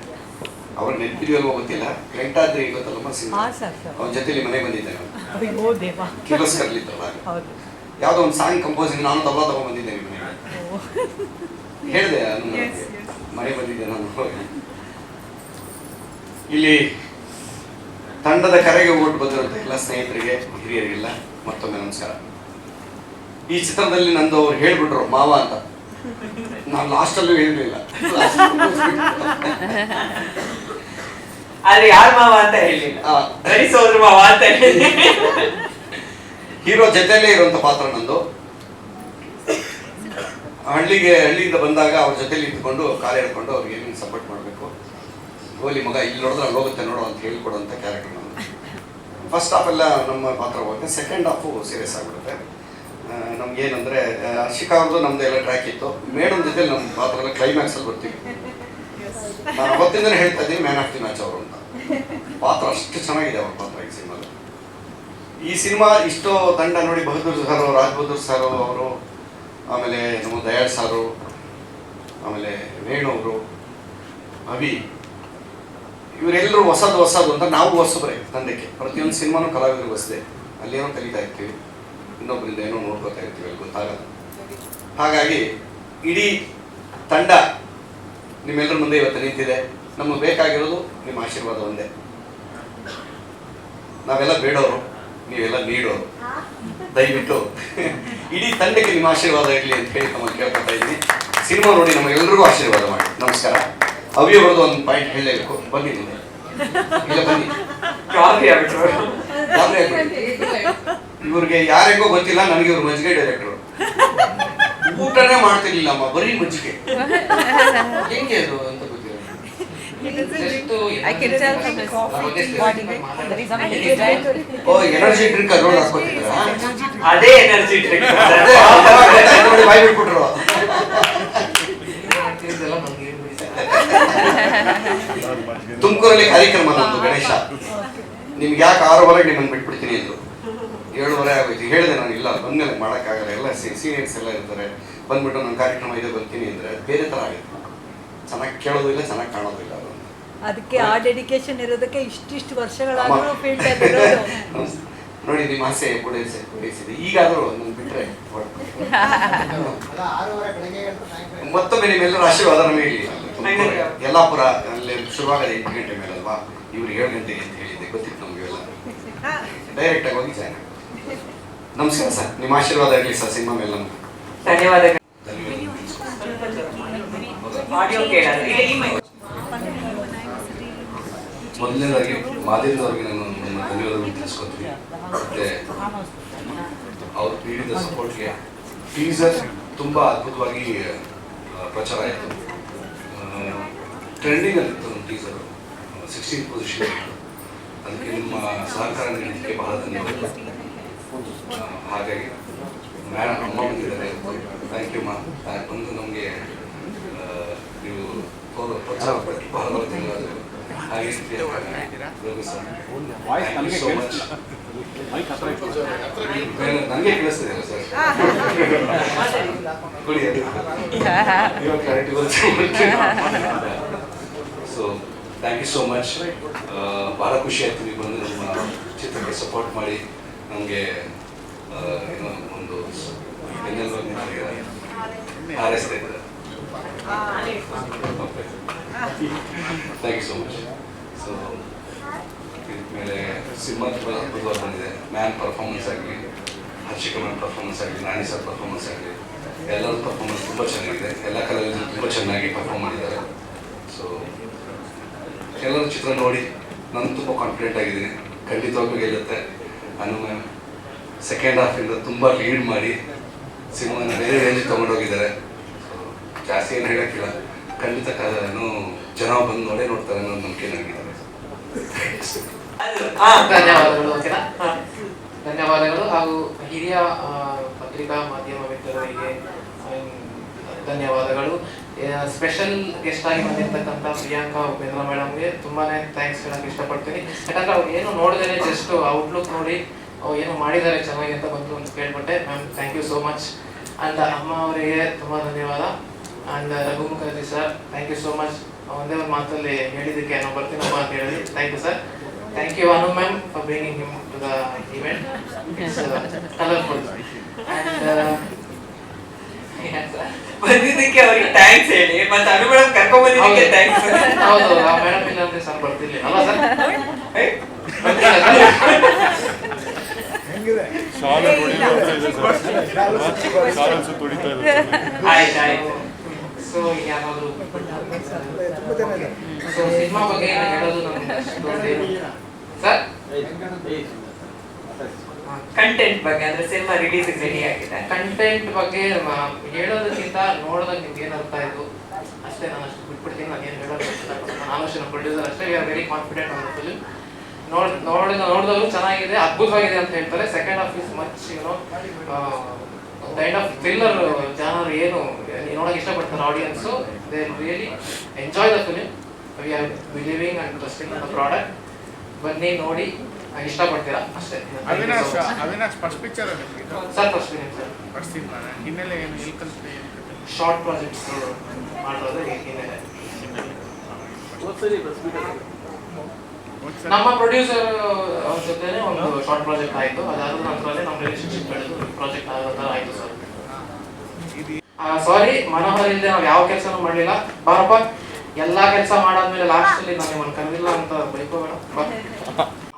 ಅವ್ರಿಗೆ ನೆನಪಿದೆಯಲ್ವೋ ಗೊತ್ತಿಲ್ಲ, ವೆಂಕಟಾದ್ರಿ ಗೊತ್ತಲ್ಲಮ್ಮ ಸಿನಿಮಾ, ಅವನ ಜೊತೆಲಿ ಮನೆಗೆ ಬಂದಿದ್ದೆ ನಾನು. ಕಿರ್ಲೋಸ್ಕರ್ಲಿತ್ತಲ್ಲ, ಯಾವುದೋ ಒಂದು ಸಾಂಗ್ ಕಂಪೋಸಿಂಗ್ ನಾನು ತಬಲಾ ತಗೊಂಡ್ಬಂದಿದ್ದೆ ನಿಮ್ಮ ಮನೆಗೆ. ಹೇಳಿದೆ ಮನೆ ಬಂದಿದ್ದೆ ನಾನು. ಇಲ್ಲಿ ತಂಡದ ಕರೆಗೆ ಓಟ್ ಬಂದಿರುವಂಥ ಎಲ್ಲ ಸ್ನೇಹಿತರಿಗೆ, ಹಿರಿಯರಿಗೆಲ್ಲ ಮತ್ತೊಮ್ಮೆ ನಮಸ್ಕಾರ. ಈ ಚಿತ್ರದಲ್ಲಿ ನಂದು ಅವ್ರು ಹೇಳ್ಬಿಟ್ರು ಮಾವ ಅಂತ. ನಾನು ಲಾಸ್ಟಲ್ಲೂ ಹೇಳಿರ್ಲಿಲ್ಲ. ಆದ್ರೆ ಯಾರ ಮಾವ ಅಂತ ಹೇಳಿಲ್ಲ, ಸೋದ್ರ ಮಾವ ಅಂತ ಹೇಳಿ. ಹೀರೋ ಜೊತೆಯಲ್ಲೇ ಇರುವಂತ ಪಾತ್ರ ನಂದು. ಹಳ್ಳಿಯಿಂದ ಬಂದಾಗ ಅವ್ರ ಜೊತೆಲಿ ಇದ್ಕೊಂಡು ಕಾಲು ಹೇಳ್ಕೊಂಡು ಅವ್ರಿಗೆ ಏನೇನು ಸಪೋರ್ಟ್ ಮಾಡಬೇಕು, ಗೋಲಿ ಮಗ ಇಲ್ಲಿ ನೋಡಿದ್ರೆ ಅಲ್ಲಿ ಹೋಗುತ್ತೆ ನೋಡು ಅಂತ ಹೇಳ್ಕೊಡುವಂಥ ಕ್ಯಾರೆಕ್ಟರ್ ನಾನು. ಫಸ್ಟ್ ಹಾಫ್ ಎಲ್ಲ ನಮ್ಮ ಪಾತ್ರ ಹೋಗುತ್ತೆ, ಸೆಕೆಂಡ್ ಹಾಫು ಸೀರಿಯಸ್ ಆಗಿಬಿಡುತ್ತೆ. ನಮ್ಗೇನಂದರೆ ಶಿಖಾ ಅವ್ರದ್ದು ನಮ್ದು ಎಲ್ಲ ಟ್ರ್ಯಾಕ್ ಇತ್ತು. ಮೇಡಮ್ ಜೊತೆ ನಮ್ಮ ಪಾತ್ರ ಎಲ್ಲ ಕ್ಲೈಮ್ಯಾಕ್ಸಲ್ಲಿ ಬರ್ತೀವಿ. ನಾನು ಅವತ್ತಿಂದನೇ ಹೇಳ್ತಾ ಇದ್ದೀನಿ ಮ್ಯಾನ್ ಆಫ್ ದಿ ಮ್ಯಾಚ್ ಅವರು ಅಂತ. ಪಾತ್ರ ಅಷ್ಟು ಚೆನ್ನಾಗಿದೆ ಅವ್ರ ಪಾತ್ರ ಈ ಸಿನಿಮಾದಲ್ಲಿ. ಈ ಸಿನಿಮಾ ಇಷ್ಟೋ ತಂಡ ನೋಡಿ, ಬಹದ್ದೂರ್ ಸರ್, ರಾಜ್ ಬಹದ್ದೂರ್ ಸರ್ ಅವರು, ಆಮೇಲೆ ನಮ್ಮ ದಯಾಳ್ ಸಾರು, ಆಮೇಲೆ ವೇಣು ಅವರು, ಅಭಿ, ಇವರೆಲ್ಲರೂ ಹೊಸದು ಅಂತ. ನಾವು ಹೊಸಬ್ರೆ ತಂಡಕ್ಕೆ. ಪ್ರತಿಯೊಂದು ಸಿನಿಮಾನು ಕಲಾವಿದರು ಹೊಸದೆ. ಅಲ್ಲೇನೋ ಕಲಿತಾ ಇರ್ತೀವಿ, ಇನ್ನೊಬ್ಬರಿಂದ ಏನೋ ನೋಡ್ಕೋತಾ ಇರ್ತೀವಿ, ಅಲ್ಲಿ ಗೊತ್ತಾಗಲ್ಲ. ಹಾಗಾಗಿ ಇಡೀ ತಂಡ ನಿಮ್ಮೆಲ್ಲರ ಮುಂದೆ ಇವತ್ತು ನಿಂತಿದೆ. ನಮಗೆ ಬೇಕಾಗಿರೋದು ನಿಮ್ಮ ಆಶೀರ್ವಾದ ಒಂದೇ. ನಾವೆಲ್ಲ ಬೇಡೋರು, ನೀವೆಲ್ಲ ನೀಡೋರು. ದಯವಿಟ್ಟು ಇಡೀ ತಂಡಕ್ಕೆ ನಿಮ್ಮ ಆಶೀರ್ವಾದ ಇರಲಿ ಅಂತ ಹೇಳಿ ತಮ್ಮನ್ನು ಕೇಳ್ಕೊತಾ ಇದ್ದೀನಿ. ಸಿನಿಮಾ ನೋಡಿ ನಮಗೆಲ್ಲರಿಗೂ ಆಶೀರ್ವಾದ ಮಾಡಿ. ನಮಸ್ಕಾರ. ಅವಿ ಅವ್ರದ್ದು ಒಂದು ಪಾಯಿಂಟ್ ಹೇಳಲೇಬೇಕು. ಬನ್ನಿ, ಇಲ್ಲ ಬನ್ನಿ. ಗಾಬರಿ ಆಗ್ಬಿಟ್ರು. ಇವ್ರಿಗೆ ಯಾರಿಗೋ ಗೊತ್ತಿಲ್ಲ, ನನಗೆ ಇವ್ರು ಮಜ್ಜಿಗೆ ಡೈರೆಕ್ಟ್ರು. ಊಟನೇ ಮಾಡ್ತಿರ್ಲಿಲ್ಲಮ್ಮ, ಬರೀ ಮಜ್ಜಿಗೆ. ಹೆಂಗೆ ಅದು ಅಂತ ಗೊತ್ತಿಲ್ಲ. ಓ, ಎನರ್ಜಿ ಡ್ರಿಂಕ್ ಅದ್ರೊಳಗೆ ಹಾಕ್ಕೊತಿದ್ರ? ಅದೇ ಎನರ್ಜಿ ಡ್ರಿಂಕ್. ನೋಡಿ ಬಾಯ್ ಬಿಟ್ಬಿಟ್ರು. ತುಮಕೂರಲ್ಲಿ ಕಾರ್ಯಕ್ರಮ ನಮ್ದು ಗಣೇಶ. ನಿಮ್ಗೆ ಯಾಕೆ 6:15 ನಿಮ್ಮನ್ನು ಬಿಟ್ಬಿಡ್ತೀನಿ ಅಂದ್ರು. 7:30 ಆಗೋಯ್ತು. ಹೇಳಿದೆ ನಾನು, ಇಲ್ಲ ಬಂದ್ಮೇಲೆ ಮಾಡೋಕ್ಕಾಗಲ್ಲ, ಎಲ್ಲ ಸೀನಿಯರ್ಸ್ ಎಲ್ಲ ಇರ್ತಾರೆ, ಬಂದ್ಬಿಟ್ಟು ನನ್ನ ಕಾರ್ಯಕ್ರಮ ಇದೆ ಬರ್ತೀನಿ ಅಂದರೆ ಬೇರೆ ಥರ ಆಗಿತ್ತು. ಚೆನ್ನಾಗಿ ಕೇಳೋದು ಇಲ್ಲ, ಚೆನ್ನಾಗಿ ಕಾಣೋದು ಇಲ್ಲ. ಅದಕ್ಕೆ ಆ ಡೆಡಿಕೇಶನ್ ಇರೋದಕ್ಕೆ ಇಷ್ಟಿಷ್ಟು ವರ್ಷಗಳಾದರೂ ಫೀಲ್ಡ್ ಅಲ್ಲಿ ನೋಡಿ, ನಿಮ್ಮ ಆಸೆ ಪೂರೈಸಿದೆ. ಈಗಾದರೂ ನನ್ನ ಬಿಟ್ಟರೆ ಮತ್ತೊಮ್ಮೆ ನಿಮ್ಮೆಲ್ಲರ ಆಶೀರ್ವಾದ ನಮಗೆ ಇರಲಿ. ಯಲ್ಲಾಪುರ ಅಲ್ಲಿ ಶುರುವಾಗದೆ 8 ಗಂಟೆ ಮೇಲೆ ಅಲ್ವಾ, ಇವ್ರು 7 ಗಂಟೆಗೆ ಅಂತ ಹೇಳಿದ್ದೆ, ಗೊತ್ತಿತ್ತು ನಮಗೆಲ್ಲ. ಡೈರೆಕ್ಟ್ ಆಗಿ ಹೋಗಿ ಜಾಯ್ನ್. ನಮಸ್ಕಾರ ಸರ್, ನಿಮ್ಮ ಆಶೀರ್ವಾದ ಇರಲಿ ಸರ್ ಸಿನಿಮಾ ಮೇಲೆ ನಮ್ಗೆ. ಧನ್ಯವಾದಗಳು. ಆಡಿಯೋ ಕೇಳೋದು. ಮೊದಲನೇದಾಗಿ ಮಾಧ್ಯಮದವ್ರಿಗೆ ನಾನು ನನ್ನ ಧನ್ಯವಾದಗಳು ತಿಳಿಸ್ಕೊತೀನಿ. ಮತ್ತೆ ಅವ್ರು ನೀಡಿದ ಸಪೋರ್ಟ್ಗೆ. ಟೀಸರ್ ತುಂಬ ಅದ್ಭುತವಾಗಿ ಪ್ರಚಾರ ಆಯಿತು. ಟ್ರೆಂಡಿಂಗಲ್ಲಿತ್ತು ನಮ್ಮ ಟೀಸರು, 16th ಪೊಸಿಷನ್ ಇತ್ತು. ಅದಕ್ಕೆ ನಿಮ್ಮ ಸಹಕಾರ ನೀಡಲಿಕ್ಕೆ ಬಹಳ ಧನ್ಯವಾದ. ಹಾಗಾಗಿ ಮೇಡಮ್ ಅಮ್ಮ ಬಂದಿದ್ದಾರೆ, ಥ್ಯಾಂಕ್ ಯು ಮಾ. ಬಂದು ನಮಗೆ ನೀವು ಪ್ರೋತ್ಸಾಹ ಕೊಟ್ಟು ಬಹಳ ಧನ್ಯವಾದಗಳು. ಹಾಗೆ ನನಗೆ ಕೇಳಿಸ್ತಿದೆ sir, so thank you so much. ಬಹಳ ಖುಷಿ ಆಯ್ತು ನೀವು ಬಂದು ನಮ್ಮ ಚಿತ್ರಕ್ಕೆ ಸಪೋರ್ಟ್ ಮಾಡಿ ನಮಗೆ ಏನೋ ಒಂದು ಬೆನ್ನೆಲುಬಾಗಿ ಹಾರೈಸ್ತಾ ಇದ್ದಾರೆ. Thank you so much. So ಇದ್ಮೇಲೆ ಸಿನಿಮಾ ತುಂಬ ಅದ್ಭುತವಾಗಿ ಬಂದಿದೆ. ಮ್ಯಾಮ್ ಪರ್ಫಾರ್ಮೆನ್ಸ್ ಆಗಲಿ, ಹರ್ಷಿಕಾ ಮ್ಯಾಮ್ ಪರ್ಫಾರ್ಮೆನ್ಸ್ ಆಗಲಿ, ನಾನಿ ಸರ್ ಪರ್ಫಾರ್ಮೆನ್ಸ್ ಆಗಲಿ, ಎಲ್ಲರ ಪರ್ಫಾರ್ಮೆನ್ಸ್ ತುಂಬ ಚೆನ್ನಾಗಿದೆ. ಎಲ್ಲ ಕಲಾವಿದರು ತುಂಬ ಚೆನ್ನಾಗಿ ಪರ್ಫಾರ್ಮ್ ಮಾಡಿದ್ದಾರೆ. ಸೊ ಎಲ್ಲರೂ ಚಿತ್ರ ನೋಡಿ ನಾನು ತುಂಬ ಕಾನ್ಫಿಡೆಂಟ್ ಆಗಿದ್ದೀನಿ, ಖಂಡಿತವಾಗ್ಲೂ ಗೆಲ್ಲುತ್ತೆ. ಅನು ಮ್ಯಾಮ್ ಸೆಕೆಂಡ್ ಹಾಫಿಂದ ತುಂಬ ಲೀಡ್ ಮಾಡಿ ಸಿನಿಮಾನ ಬೇರೆ ರೇಂಜಿಗೆ ತೊಗೊಂಡೋಗಿದ್ದಾರೆ. ಸೊ ಜಾಸ್ತಿ ಏನು ಹೇಳೋಕ್ಕಿಲ್ಲ, ಖಂಡಿತ ಜನ ಬಂದು ನೋಡೇ ನೋಡ್ತಾರೆ ಅನ್ನೋ ನಂಬಿಕೆ ನನಗಿದೆ. ಧನ್ಯವಾದಗಳು. ಓಕೆನಾ? ಧನ್ಯವಾದಗಳು. ಹಾಗೂ ಹಿರಿಯ ಪತ್ರಿಕಾ ಮಾಧ್ಯಮ ಮಿತ್ರರಿಗೆ ಧನ್ಯವಾದಗಳು. ಸ್ಪೆಷಲ್ ಗೆಸ್ಟ್ ಆಗಿ ಬಂದಿರ್ತಕ್ಕಂಥ ಪ್ರಿಯಾಂಕಾ ಉಪೇಂದ್ರ ಮೇಡಮ್ಗೆ ತುಂಬಾನೇ ಥ್ಯಾಂಕ್ಸ್ ಹೇಳಕ್ಕೆ ಇಷ್ಟಪಡ್ತೀನಿ. ಯಾಕಂದ್ರೆ ಅವ್ರು ಏನು ನೋಡಿದ್ರೆ ಜಸ್ಟ್ ಔಟ್ಲುಕ್ ನೋಡಿ ಏನೋ ಮಾಡಿದ್ದಾರೆ ಚೆನ್ನಾಗಿ ಅಂತ ಬಂತು ಅಂತ ಕೇಳ್ಬಿಟ್ಟೆ. Ma'am thank you so much. And ಅಮ್ಮ ಅವರಿಗೆ ತುಂಬ ಧನ್ಯವಾದ. And Raghu Mukherjee sir thank you so much. ಒಂದೇ ಒಂದು ಮಾತಲ್ಲಿ ಹೇಳಿದ್ದಕ್ಕೆ ನಾವು ಬರ್ತೀನಪ್ಪ ಅಂತ ಹೇಳಿ thank you sir. Thank you Anu ma'am for bringing him to the event. It's colourful. ಬಂದಿದ್ದಕ್ಕೆ ಅವ್ರಿಗೆ ಥ್ಯಾಂಕ್ಸ್ ಹೇಳಿ, ಮತ್ತೆ ಅನು ಮೇಡಮ್ ಕರ್ಕೊಂಡ್ ಬಂದಿದ್ದಕ್ಕೆ ಥ್ಯಾಂಕ್ಸ್. ಹೌದು, ಆ ಮೇಡಮ್ ಇಲ್ಲ ಅಂದ್ರೆ ಸರ್ ಬರ್ತಿರ್ಲಿಲ್ಲ ಅಲ್ಲ ಸರ್? ಆಯ್ತು. ಸೊ ಯಾರಾದ್ರು ಸೊ ಸಿನಿಮಾ ಬಗ್ಗೆ ಹೇಳೋದು ನಮ್ಗೆ ಸರ್ ಕಂಟೆಂಟ್ ಬಗ್ಗೆ, ಅಂದ್ರೆ ಸಿನಿಮಾ ರಿಲೀಸ್ ರೆಡಿ ಆಗಿದೆ. ಕಂಟೆಂಟ್ ಬಗ್ಗೆ ಹೇಳೋದಕ್ಕಿಂತ ನೋಡೋದಾಗ ನಿಮ್ಗೆ ಏನು ಅರ್ಥ ಆಯ್ತು ಅಷ್ಟೇ. ನಾನು ಅಷ್ಟು ಬಿಟ್ಬಿಡ್ತೀನಿ, ನಾನು ಏನು ಹೇಳೋದು ನಾನು ಆಲೋಚನೆ ಪ್ರೊಡ್ಯೂಸರ್ ಅಷ್ಟೇ. We are very confident on the film. ನೋಡಿದವರು ಚೆನ್ನಾಗಿದೆ, ಅದ್ಭುತವಾಗಿದೆ ಅಂತ ಹೇಳ್ತಾರೆ. Second half is much you know kind of thriller genre ಏನು ನೋಡೋಕೆ ಇಷ್ಟಪಡ್ತಾರೆ audience. They really enjoy the film. We are believing and trusting in the product. ಬನ್ನಿ ನೋಡಿ ಇಷ್ಟಪಡ್ತೀರಾ ಅಷ್ಟೇ. Avinash first picture sir first film sir. First ಹಿನ್ನೆಲೆ ಏನು ಎಲ್ಲಿ ಕಲ್ತ್ರಿ? ಶಾರ್ಟ್ ಪ್ರಾಜೆಕ್ಟ್ಸ್ ಮಾಡೋದು ಹಿನ್ನೆಲೆ. ನಮ್ಮ ಪ್ರೊಡ್ಯೂಸರ್ ಅವ್ರ ಜೊತೆ ಒಂದು ಶಾರ್ಟ್ ಪ್ರಾಜೆಕ್ಟ್ ಆಯಿತು. ಅದಾದ ನಂತರನೇ ನಮ್ಮ ರಿಲೇಶನ್ಶಿಪ್ ಬೆಳೆದು ಪ್ರಾಜೆಕ್ಟ್ ಆಗೋ ಥರ ಆಯಿತು ಸರ್. ಸಾರಿ ಮನೋಹರ್ ಇಲ್ಲದೆ ನಾವು ಯಾವ ಕೆಲಸನೂ ಮಾಡಲಿಲ್ಲ. ಬಾರಪ್ಪ ಎಲ್ಲ ಕೆಲಸ ಮಾಡಾದ್ಮೇಲೆ ಲಾಸ್ಟಲ್ಲಿ ನಾನು ನಿಮ್ಮನ್ನು ಕರೆದಿಲ್ಲ ಅಂತ ಬೈಕೋಬೇಡ.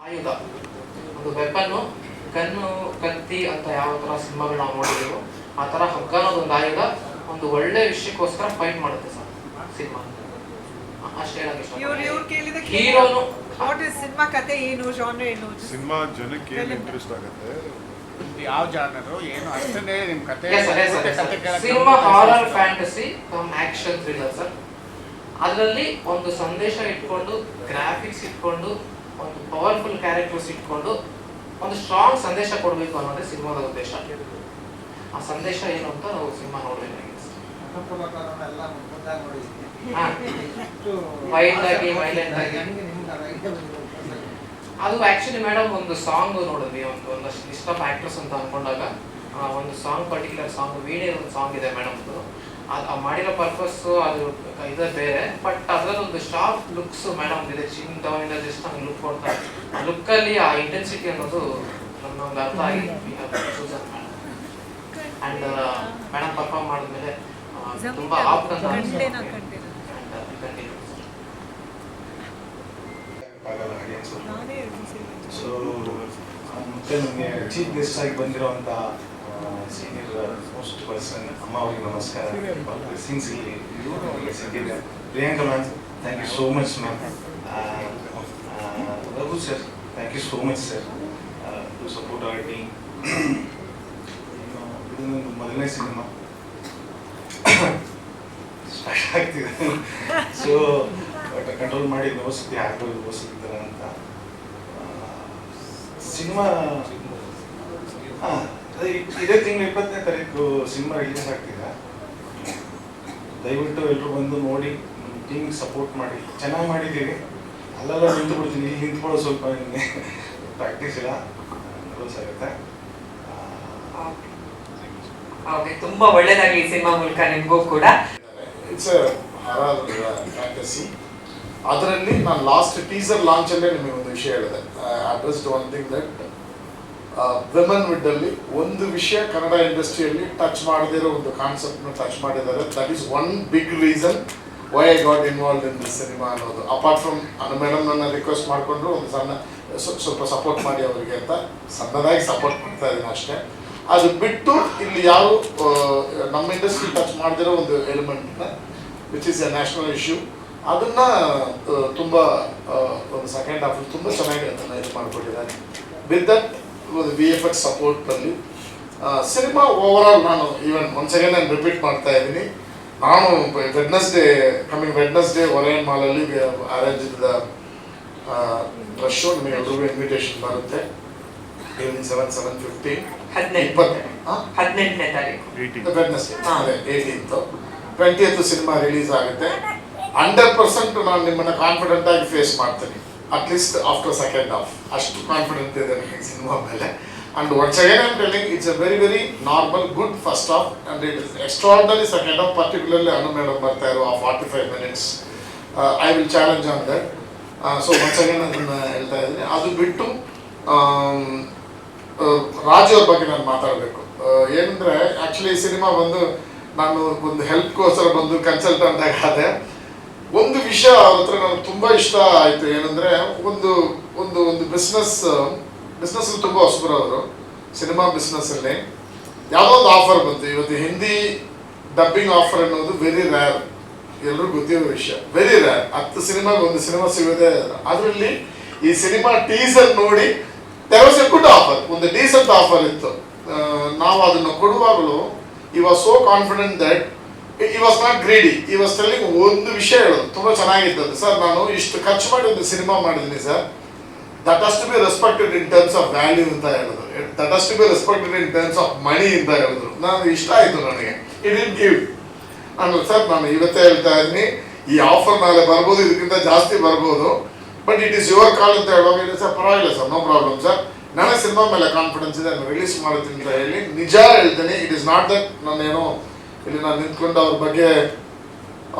ಆಯುಧ ಒಂದು ವೆಪನ್ನು, ಗನ್ನು, ಕತ್ತಿ ಅಂತ ಯಾವ ಥರ ಸಿನಿಮಾಗಳು ನಾವು ನೋಡಿದೆವು ಆ ಥರ ಹಗ್ಗ ಅನ್ನೋದೊಂದು ಆಯುಧ ಒಂದು ಒಳ್ಳೆ ವಿಷಯಕ್ಕೋಸ್ಕರ ಫೈಟ್ ಮಾಡುತ್ತೆ ಸರ್ ಸಿನಿಮಾ. ಅಷ್ಟೇ ಹೇಳಕ್ಕೆ ಇಷ್ಟ. ಹೀರೋನು ಸಿನಿಮಾ ಕತೆ ಏನು, ಜಾನ್ರ ಏನು? ಸಿನಿಮಾ ಜನಕ್ಕೆ ಏನು ಇಂಟ್ರೆಸ್ಟ್ ಆಗುತ್ತೆ, ಯಾವ ಜಾನರು ಏನು ಅಷ್ಟೇ ನಿಮ್ಮ ಕತೆ cinema horror fantasy action thriller sir. ಅದರಲ್ಲಿ ಒಂದು ಸಂದೇಶ ಇಟ್ಕೊಂಡು, ಗ್ರಾಫಿಕ್ಸ್ ಇಟ್ಕೊಂಡು, ಒಂದು ಪವರ್ಫುಲ್ ಕ್ಯಾರೆಕ್ಟರ್ಸ್ ಇಟ್ಕೊಂಡು ಒಂದು ಸ್ಟ್ರಾಂಗ್ ಸಂದೇಶ ಕೊಡಬೇಕು ಅನ್ನೋದೇ ಸಿನಿಮಾದ ಉದ್ದೇಶ. ಆ ಸಂದೇಶ ಏನು ಅಂತ ನಾವು ಸಿನಿಮಾ ನೋಡಬೇಕಾಗಿದೆ. ವೈಲ್ಡ್ ಆಗಿ ವೈಲೆಂಟ್ ಆಗಿ. ಅದು ಆಕ್ಚುಲಿ ಮೇಡಮ್ ಒಂದು ಸಾಂಗ್ ನೋಡಿದ್ವಿ, ಒಂದಷ್ಟು ಲಿಸ್ಟ್ ಆಫ್ ಆಕ್ಟರ್ಸ್ ಅಂತ ಅನ್ಕೊಂಡಾಗ ಒಂದು ಸಾಂಗ್, ಪರ್ಟಿಕ್ಯುಲರ್ ಸಾಂಗ್, ವಿಡಿಯೋ ಒಂದು ಸಾಂಗ್ ಇದೆ ಮೇಡಮ್. ಅದು ಮಾಡಿರೋ ಪರ್ಪಸ್ ಅದು ಇದು ಬೇರೆ, ಬಟ್ ಅದರಲ್ಲಿ ಒಂದು ಶಾರ್ಪ್ ಲುಕ್ಸ್ ಮೇಡಮ್ ಇದೆ. ಚಿನ್ ಡೌನಿಂದ ಜಸ್ಟ್ ಹಂಗೆ ಲುಕ್ ಕೊಡ್ತಾರೆ. ಆ ಲುಕ್ಕಲ್ಲಿ ಆ ಇಂಟೆನ್ಸಿಟಿ ಅನ್ನೋದು ನಮ್ಗೆ ಅರ್ಥ ಆಗಿ Susan madam. And madam perform ಮಾಡಿದ್ಮೇಲೆ ತುಂಬ ಆಪ್ಟ್ ಅಂತ ಸೊ ಮತ್ತೆ ನಮಗೆ ಚೀಫ್ ಗೆಸ್ಟ್ ಆಗಿ ಬಂದಿರೋಂಥ ಸೀನಿಯರ್ ಮೋಸ್ಟ್ ಪರ್ಸನ್ ಅಮ್ಮ ಅವರಿಗೆ ನಮಸ್ಕಾರ. ಬ್ಲೆಸ್ಸಿಂಗ್ಸ್ ಇಲ್ಲಿ ಸಿಕ್ಕಿದೆ. Priyanka ma'am, thank you so much ma'am. Raghu sir, thank you so much sir to support our team. ಇದು ನನ್ನ ಮೊದಲನೇ ಸಿನಿಮಾ ಸ್ಟಾರ್ಟ್ ಆಗ್ತಿದೆ. ಸೊ ಕಂಟ್ರೋಲ್ ಮಾಡಿ ವ್ಯವಸ್ಥೆ ಆಗಬೇಕು ವ್ಯವಸ್ಥಿತರ ಅಂತ ಸಿನಿಮಾ. ಇದೇ ತಿಂಗಳು 20ನೇ ತಾರೀಕು ಸಿನಿಮಾ ರಿಲೀಸ್ ಆಗ್ತಿದೆ. ದಯವಿಟ್ಟು ಎಲ್ಲರೂ ಬಂದು ನೋಡಿ, ಟೀಮಿಗೆ ಸಪೋರ್ಟ್ ಮಾಡಿ. ಚೆನ್ನಾಗಿ ಮಾಡಿದ್ದೀವಿ. ಅಲ್ಲೆಲ್ಲ ನಿಂತು ಬಿಡ್ತೀನಿ, ಇಲ್ಲಿ ನಿಂತ್ಕೊಳ್ಳೋ ಸ್ವಲ್ಪ ನಿಮಗೆ ಪ್ರಾಕ್ಟೀಸ್ ಇಲ್ಲ, ನರ್ವಸ್ ಆಗುತ್ತೆ. ತುಂಬಾ ಒಳ್ಳೇದಾಗಿ ಈ ಸಿನಿಮಾ ಮೂಲಕ ನಿಮಗೂ ಕೂಡ. It's horror fantasy. ಅದರಲ್ಲಿ ನಾನು ಲಾಸ್ಟ್ ಟೀಸರ್ ಲಾಂಚಲ್ಲೇ ನಿಮಗೆ ಒಂದು ವಿಷಯ ಹೇಳಿದೆ. Addressed one thing that women ವಿಡ್ಡಲ್ಲಿ ಒಂದು ವಿಷಯ ಕನ್ನಡ ಇಂಡಸ್ಟ್ರಿಯಲ್ಲಿ ಟಚ್ ಮಾಡದೇ ಇರೋ ಒಂದು ಕಾನ್ಸೆಪ್ಟ್ನ ಟಚ್ ಮಾಡಿದ್ದಾರೆ. That is one big reason why I got involve in this cinema ಅನ್ನೋದು. ಅಪಾರ್ಟ್ ಫ್ರಮ್ ಮೇಡಮ್ ನನ್ನ ರಿಕ್ವೆಸ್ಟ್ ಮಾಡಿಕೊಂಡ್ರು ಒಂದು ಸಣ್ಣ ಸ್ವಲ್ಪ ಸಪೋರ್ಟ್ ಮಾಡಿ ಅವರಿಗೆ ಅಂತ ಸಣ್ಣದಾಗಿ ಸಪೋರ್ಟ್ ಮಾಡ್ತಾ ಇದ್ದೀನಿ ಅಷ್ಟೇ. ಅದು ಬಿಟ್ಟು ಇಲ್ಲಿ ಯಾರು ನಮ್ಮ ಇಂಡಸ್ಟ್ರಿ ಟಚ್ ಮಾಡದಿರೋ ಒಂದು ಎಲಿಮೆಂಟ್ನ which is a national issue, ಅದನ್ನು ತುಂಬ ಒಂದು ಸೆಕೆಂಡ್ ಹಾಫಲ್ಲಿ ತುಂಬ ಚೆನ್ನಾಗಿ ಅದನ್ನು ಇದು ಮಾಡಿಕೊಟ್ಟಿದ್ದಾರೆ. ವಿತ್ ದಟ್ VFX ಸಪೋರ್ಟ್ನಲ್ಲಿ ಸಿನಿಮಾ ಓವರಾಲ್ ನಾನು ಈವನ್ ಒನ್ಸ್ ಅಗೇನ್ ನಾನು ರಿಪೀಟ್ ಮಾಡ್ತಾ ಇದ್ದೀನಿ. ನಾನು ಕಮಿಂಗ್ ವೆಡ್ನೆಸ್ಡೇ ಒರಯನ್ ಮಾಲಲ್ಲಿ ಅರೇಂಜ್ ದ ಶೋ. ನಿಮಗೆ ಎಲ್ರಿಗೂ ಇನ್ವಿಟೇಷನ್ ಬರುತ್ತೆ. ಈವ್ನಿಂಗ್ 7:15 18ನೇ ತಾರೀಕು ವೆಡ್ನೆಸ್ಡೇ, ಅದೇ 18th 20th ಸಿನಿಮಾ ರಿಲೀಸ್ ಆಗುತ್ತೆ. 100% ನಾನು ನಿಮ್ಮನ್ನು ಕಾನ್ಫಿಡೆಂಟ್ ಆಗಿ ಫೇಸ್ ಮಾಡ್ತೀನಿ. ಅಟ್ಲೀಸ್ಟ್ ಆಫ್ಟರ್ ಸೆಕೆಂಡ್ ಹಾಫ್ ಅಷ್ಟು ಕಾನ್ಫಿಡೆಂಟ್ ಇದೆ ನನಗೆ ಸಿನಿಮಾ ಮೇಲೆ. And once again I am telling it's A very very normal good first half and it is extraordinary second half. Particularly Anu madam ಬರ್ತಾ ಇರೋ ಆ 45 minutes I will challenge on that. So once again ಅದನ್ನು ಹೇಳ್ತಾ ಇದ್ದೀನಿ. ಅದು ಬಿಟ್ಟು ರಾಜು ಅವ್ರ ಬಗ್ಗೆ ನಾನು ಮಾತಾಡಬೇಕು. ಏನಂದರೆ ಆ್ಯಕ್ಚುಲಿ ಈ ಸಿನಿಮಾ ಬಂದು ನಾನು ಒಂದು ಹೆಲ್ಪ್ಗೋಸ್ಕರ ಬಂದು ಕನ್ಸಲ್ಟೆಂಟ್ ಆಗಿ ಆದೆ. ಒಂದು ವಿಷಯ ಅವ್ರ ಹತ್ರ ನನಗೆ ತುಂಬ ಇಷ್ಟ ಆಯಿತು. ಏನಂದರೆ ಒಂದು ಒಂದು ಒಂದು ಬಿಸ್ನೆಸ್ಸಲ್ಲಿ ತುಂಬ ಹೊಸಬರವರು. ಸಿನಿಮಾ ಬಿಸ್ನೆಸ್ಸಲ್ಲಿ ಯಾವುದೋ ಒಂದು ಆಫರ್ ಬಂತು. ಇವತ್ತು ಹಿಂದಿ ಡಬ್ಬಿಂಗ್ ಆಫರ್ ಅನ್ನೋದು ವೆರಿ ರ್ಯಾರ್, ಎಲ್ಲರೂ ಗೊತ್ತಿರೋ ವಿಷಯ. Very rare. 10 ಸಿನಿಮಾಗೆ ಒಂದು ಸಿನಿಮಾ ಸಿಗೋದೇ. ಅದರಲ್ಲಿ ಈ ಸಿನಿಮಾ ಟೀಸರ್ ನೋಡಿ there was a good offer, ಒಂದು ಡೀಸೆಂಟ್ ಆಫರ್ ಇತ್ತು. ನಾವು ಅದನ್ನು ಕೊಡುವಾಗಲೂ he was so confident that he was not greedy. He was telling ಒಂದು ವಿಷಯ ಹೇಳೋದು ತುಂಬ ಚೆನ್ನಾಗಿರ್ತದೆ. ಸರ್ ನಾನು ಇಷ್ಟು ಖರ್ಚು ಮಾಡಿ ಒಂದು ಸಿನಿಮಾ ಮಾಡಿದ್ದೀನಿ sir, that has to be respected in terms of value ಅಂತ ಹೇಳಿದ್ರು. That has to be respected in terms of money ಅಂತ ಹೇಳಿದ್ರು. ನಾನು ಇಷ್ಟ ಆಯಿತು ನನಗೆ. It will give. ನಾನು ಸರ್ ನಾನು ಇವತ್ತೇ ಹೇಳ್ತಾ ಇದ್ದೀನಿ, ಈ ಆಫರ್ ಮೇಲೆ ಬರ್ಬೋದು, ಇದಕ್ಕಿಂತ ಜಾಸ್ತಿ ಬರ್ಬೋದು, but it is your call ಅಂತ ಹೇಳುವಾಗ ಇಲ್ಲ ಸರ್ ಪರವಾಗಿಲ್ಲ ಸರ್, ನೋ ಪ್ರಾಬ್ಲಮ್ ಸರ್, ನನಗೆ ಸಿನಿಮಾ ಮೇಲೆ ಕಾನ್ಫಿಡೆನ್ಸ್ ಇದೆ, ನಾನು ರಿಲೀಸ್ ಮಾಡ್ತೀನಿ ಅಂತ ಹೇಳಿ ನಿಜ ಹೇಳ್ತೀನಿ. ಇಟ್ ಈಸ್ ನಾಟ್ ದಟ್ ನಾನೇನೋ ಇಲ್ಲಿ ನಾನು ನಿಂತ್ಕೊಂಡು ಅವ್ರ ಬಗ್ಗೆ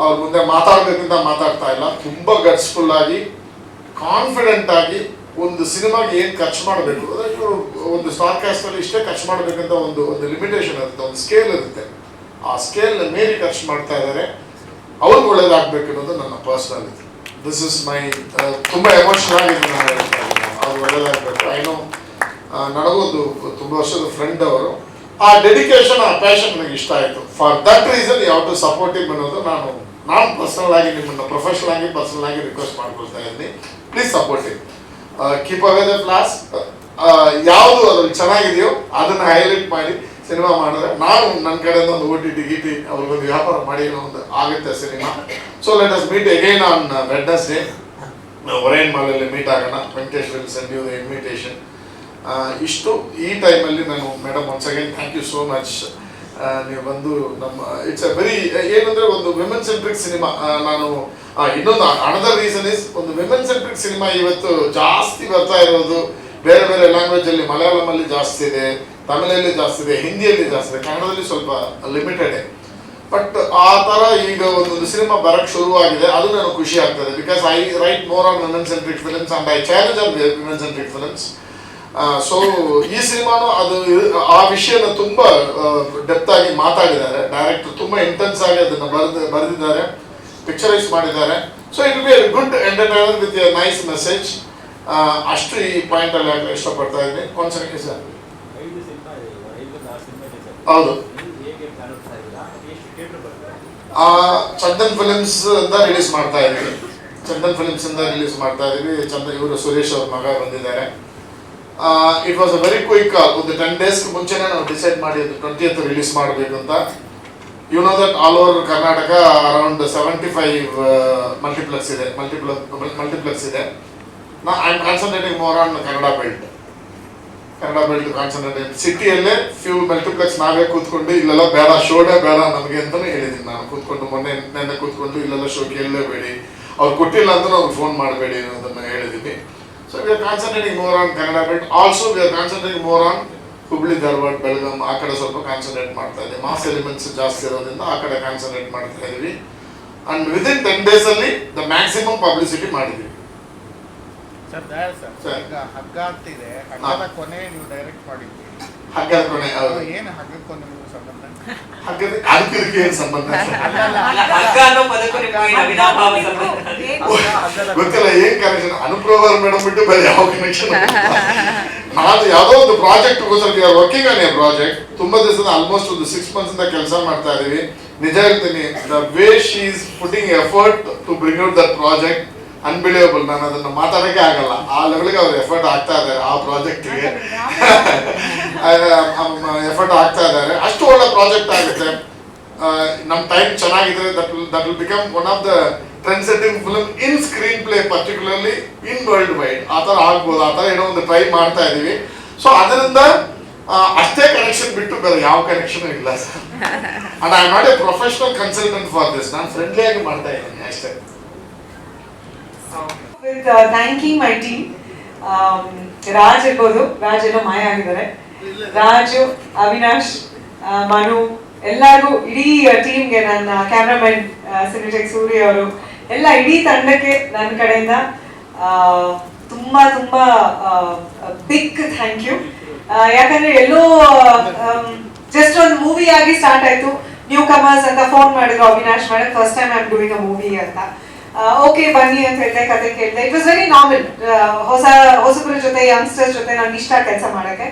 ಅವ್ರ ಮುಂದೆ ಮಾತಾಡಬೇಕಂತ ಮಾತಾಡ್ತಾ ಇಲ್ಲ. ತುಂಬ ಗಟ್ಸ್ಫುಲ್ ಆಗಿ ಕಾನ್ಫಿಡೆಂಟ್ ಆಗಿ ಒಂದು ಸಿನಿಮಾಗೆ ಏನು ಖರ್ಚು ಮಾಡಬೇಕು, ಒಂದು ಸ್ಟಾರ್ ಕ್ಯಾಸ್ಟಲ್ಲಿ ಇಷ್ಟೇ ಖರ್ಚು ಮಾಡಬೇಕಂತ ಒಂದು ಲಿಮಿಟೇಷನ್ ಇರುತ್ತೆ, ಒಂದು ಸ್ಕೇಲ್ ಇರುತ್ತೆ. ಆ ಸ್ಕೇಲ್ನ ಮೀರಿ ಖರ್ಚು ಮಾಡ್ತಾ ಇದ್ದಾರೆ. ಅವ್ರಿಗೆ ಒಳ್ಳೇದಾಗಬೇಕು ಅನ್ನೋದು ನನ್ನ ಪರ್ಸ್ನಲ್ ಇದು. ದಿಸ್ ಇಸ್ ಮೈ ತುಂಬ ಎಮೋಷನಲ್ ಆಗಿದೆ ನಾನು ಹೇಳ್ತಾ ಇದ್ದೀನಿ. ಅವ್ರು ಒಳ್ಳೇದಾಗಬೇಕು. ಐನೋ ನನಗೊಂದು ತುಂಬ ವರ್ಷದ ಫ್ರೆಂಡ್ ಅವರು. ಆ ಡೆಡಿಕೇಶನ್, ಆ ಪ್ಯಾಷನ್ ನನಗೆ ಇಷ್ಟ ಆಯಿತು. For that reason you have to support him ಅನ್ನೋದು ನಾನು ಪರ್ಸನಲ್ ಆಗಿ ನಿಮ್ಮನ್ನು ಪ್ರೊಫೆಷನಲ್ ಆಗಿ ರಿಕ್ವೆಸ್ಟ್ ಮಾಡ್ಕೊಳ್ತಾ ಇದ್ದೀನಿ. Please support him. Keep away the flaws. ಯಾವುದು ಅದ್ರಲ್ಲಿ ಚೆನ್ನಾಗಿದೆಯೋ ಅದನ್ನ ಹೈಲೈಟ್ ಮಾಡಿ ಸಿನಿಮಾ ಮಾಡಿದ್ರೆ ನಾನು ನನ್ನ ಕಡೆಯಿಂದ ಒಂದು OTT ಗೀಟಿ ಅವ್ರಿಗೊಂದು ವ್ಯಾಪಾರ ಮಾಡಿ ಒಂದು ಆಗುತ್ತೆ cinema. So let us meet again on Wednesday. Orion ಮಾಲಲ್ಲಿ ಮೀಟ್ ಆಗೋಣ. Venkatesh will send you the invitation. ಇಷ್ಟು ಈ ಟೈಮಲ್ಲಿ ನಾನು madam once again thank you so much. ನೀವು ಬಂದು ನಮ್ಮ ಇಟ್ಸ್ ಅ ವೆರಿ ಏನಂದ್ರೆ ಒಂದು ವಿಮೆನ್ ಸೆಂಟ್ರಿಕ್ ಸಿನಿಮಾ. ನಾನು ಇನ್ನೊಂದು ಅನದರ್ ರೀಸನ್ ಇಸ್ ಒಂದು ವಿಮೆನ್ ಸೆಂಟ್ರಿಕ್ ಸಿನಿಮಾ ಇವತ್ತು ಜಾಸ್ತಿ ಬರ್ತಾ ಇರೋದು ಬೇರೆ ಬೇರೆ ಲ್ಯಾಂಗ್ವೇಜ್ ಅಲ್ಲಿ. ಮಲಯಾಳಮಲ್ಲಿ ಜಾಸ್ತಿ ಇದೆ, ತಮಿಳಲ್ಲಿ ಜಾಸ್ತಿ ಇದೆ, ಹಿಂದಿಯಲ್ಲಿ ಜಾಸ್ತಿ ಇದೆ, ಕನ್ನಡದಲ್ಲಿ ಸ್ವಲ್ಪ ಲಿಮಿಟೆಡ್. ಬಟ್ ಆ ತರ ಈಗ ಒಂದೊಂದು ಸಿನಿಮಾ ಬರಕ್ ಶುರುವಾಗಿದೆ. ಅದು ನನಗೆ ಖುಷಿ ಆಗ್ತದೆ. Because I right more on women centric films and I challenge on women centric films. So ಈ ಸಿನಿಮಾನು ಅದು ಆ ವಿಷಯನ ತುಂಬಾ ಡೆಪ್ತ್ ಆಗಿ ಮಾತಾಡಿದ್ದಾರೆ. ಡೈರೆಕ್ಟರ್ ತುಂಬಾ ಇಂಟೆನ್ಸ್ ಆಗಿ ಅದನ್ನ ಬರೆದಿದ್ದಾರೆ, ಪಿಕ್ಚರೈಸ್ ಮಾಡಿದ್ದಾರೆ. So it will be A good entertainer with A nice message. ಅಷ್ಟು ಈ ಪಾಯಿಂಟ್ ಅಲ್ಲಿ ಇಷ್ಟಪಡ್ತಾ ಇದ್ದೀನಿ. ಒಂದ್ಸರಿ ಸರ್ ಹೌದು, ಚಂದನ್ ಫಿಲಿಮ್ಸ್ ಇಂದ ರಿಲೀಸ್ ಮಾಡ್ತಾ ಇದೀವಿ. ಇವರು ಸುರೇಶ್ ಅವ್ರ ಮಗ ಬಂದಿದ್ದಾರೆ. It was a very quick. ಒಂದು 10 days ಮುಂಚೆನೇ ನಾವು ಡಿಸೈಡ್ ಮಾಡಿದ್ದು 20th ರಿಲೀಸ್ ಮಾಡಬೇಕು ಅಂತ. You know that all over Karnataka around 75 multiplex ಇದೆ. I am concentrating more on Kannada belt concentrate. ಸಿಟಿಯಲ್ಲೇ ಫ್ಯೂ ಮಲ್ಟಿಪ್ಲೆಕ್ಸ್ ನಾವೇ ಕೂತ್ಕೊಂಡು ಇಲ್ಲೆಲ್ಲ ಬೇಡ, ಶೋನೇ ಬೇಡ ನಮಗೆ ಅಂತಾನೆ ಹೇಳಿದ್ದೀನಿ ನಾನು. ಕೂತ್ಕೊಂಡು ನೆನ್ನೆ ಕೂತ್ಕೊಂಡು ಇಲ್ಲೆಲ್ಲ ಶೋ ಕೇಳಲೇಬೇಡಿ, ಅವ್ರು ಕೊಟ್ಟಿಲ್ಲ ಅಂದ್ರೆ ಅವ್ರಿಗೆ ಫೋನ್ ಮಾಡಬೇಡಿ ಅನ್ನೋದನ್ನ ಹೇಳಿದ್ದೀನಿ. So we are concentrating more on Kannada belt. Also we are concentrating more on Hubli, Dharwad, Belgaum. ಆ ಕಡೆ ಸ್ವಲ್ಪ ಕಾನ್ಸಂಟ್ರೇಟ್ ಮಾಡ್ತಾ ಇದ್ದೀವಿ. ಮಾಸ್ ಎಲಿಮೆಂಟ್ಸ್ ಜಾಸ್ತಿ ಇರೋದ್ರಿಂದ ಆ ಕಡೆ ಕಾನ್ಸಂಟ್ರೇಟ್ ಮಾಡ್ತಾ ಇದ್ದೀವಿ. ಅಂಡ್ ವಿದಿನ್ 10 days ಅಲ್ಲಿ ದ ಮ್ಯಾಕ್ಸಿಮಮ್ ಪಬ್ಲಿಸಿಟಿ ಮಾಡಿದ್ದೀವಿ. ಸರ್ ಈಗ ಹಗ್ಗ ಅಂತಿದೆ, ಹಗ್ಗದ ಕೊನೆ ನೀವು ಡೈರೆಕ್ಟ್ ಮಾಡಿದ್ವಿ. ಹಗ್ಗದ ಕೊನೆ ಏನು ಹಗ್ಗದ ಕೊನೆ ಸಂಬಂಧ? ಹಗ್ಗದ ಅದಕ್ಕೆ ಏನು ಸಂಬಂಧ ಹಗ್ಗ ಅನ್ನೋ ಪದಕ್ಕೂ ನಿಮಗೆ ಅವಿನಾಭಾವ ಸಂಬಂಧ ಗೊತ್ತಿಲ್ಲ. ಏನ್ ಕನೆಕ್ಷನ್? ಅನುಪ್ರಭಾ ಮೇಡಮ್ ಬಿಟ್ಟು ಬೇರೆ ಯಾವ ಕನೆಕ್ಷನ್? ನಾನು ಯಾವುದೋ ಒಂದು project working on A project. ತುಂಬಾ ದಿವಸದ ಆಲ್ಮೋಸ್ಟ್ ಒಂದು 6 months ಇಂದ ಕೆಲಸ ಮಾಡ್ತಾ ಇದೀವಿ. ನಿಜ ಹೇಳ್ತೀನಿ, the way she is putting effort to bring out that project unbelievable. ನಾನು ಅದನ್ನ ಮಾತಾಡಕ್ಕೆ ಆಗಲ್ಲ. ಆ ಲೆವೆಲ್ಗೆ ಅವ್ರು ಎಫರ್ಟ್ ಆಗ್ತಾ ಇದ್ದಾರೆ. ಆ ಪ್ರಾಜೆಕ್ಟ್ಗೆ ಎಫರ್ಟ್ ಆಗ್ತಾ ಇದ್ದಾರೆ. ಅಷ್ಟು ಒಳ್ಳೆ ಪ್ರಾಜೆಕ್ಟ್ ಆಗುತ್ತೆ. ನಮ್ಮ ಟೈಮ್ ಚೆನ್ನಾಗಿದ್ರೆ that will become one of the trend setting film in screen play, particularly in world wide. ಆ ಥರ ಆಗ್ಬೋದು. ಆ ಥರ ಏನೋ ಒಂದು ಟ್ರೈ ಮಾಡ್ತಾ ಇದೀವಿ. ಸೊ ಅದರಿಂದ ಅಷ್ಟೇ ಕನೆಕ್ಷನ್ ಬಿಟ್ಟು ಬೇರೆ ಯಾವ ಕನೆಕ್ಷನ್ ಇಲ್ಲ sir. And I am not A professional consultant for this. ನಾನು ಫ್ರೆಂಡ್ಲಿ ಆಗಿ ಮಾಡ್ತಾ ಇದ್ದೀನಿ ಅಷ್ಟೇ. With thanking my team, Raj ಇರ್ಬೋದು, ರಾಜ್ ಎಲ್ಲೋ ಮಾಯ ಆಗಿದ್ದಾರೆ. ರಾಜು, ಅವಿನಾಶ್, ಮನು, ಎಲ್ಲರಿಗೂ, ಇಡೀ ಟೀಮ್ಗೆ, ನನ್ನ ಕ್ಯಾಮ್ರಾಮನ್ ಸಿನಿಟೆಕ್ ಸೂರ್ಯ ಅವರು, ಎಲ್ಲ ಇಡೀ ತಂಡಕ್ಕೆ ನನ್ನ ಕಡೆಯಿಂದ ತುಂಬಾ ತುಂಬಾ ಬಿಗ್ ಥ್ಯಾಂಕ್ ಯು. ಯಾಕಂದ್ರೆ ಎಲ್ಲೋ ಜಸ್ಟ್ ಒಂದು ಮೂವಿ ಆಗಿ ಸ್ಟಾರ್ಟ್ ಆಯ್ತು. ನ್ಯೂ ಕಮರ್ಸ್ ಅಂತ ಫೋನ್ ಮಾಡಿದ್ರು Avinash madam, first time I am doing a movie ಅಂತ. ಓಕೆ ಬನ್ನಿ ಅಂತ ಹೇಳಿದೆ, ಕತೆ ಕೇಳಿದೆ. It was very normal. ಹೊಸಬ್ರ ಜೊತೆ, ಯಂಗ್ಸ್ಟರ್ಸ್ ಜೊತೆ ನನಗೆ ಇಷ್ಟ ಕೆಲಸ ಮಾಡಕ್ಕೆ.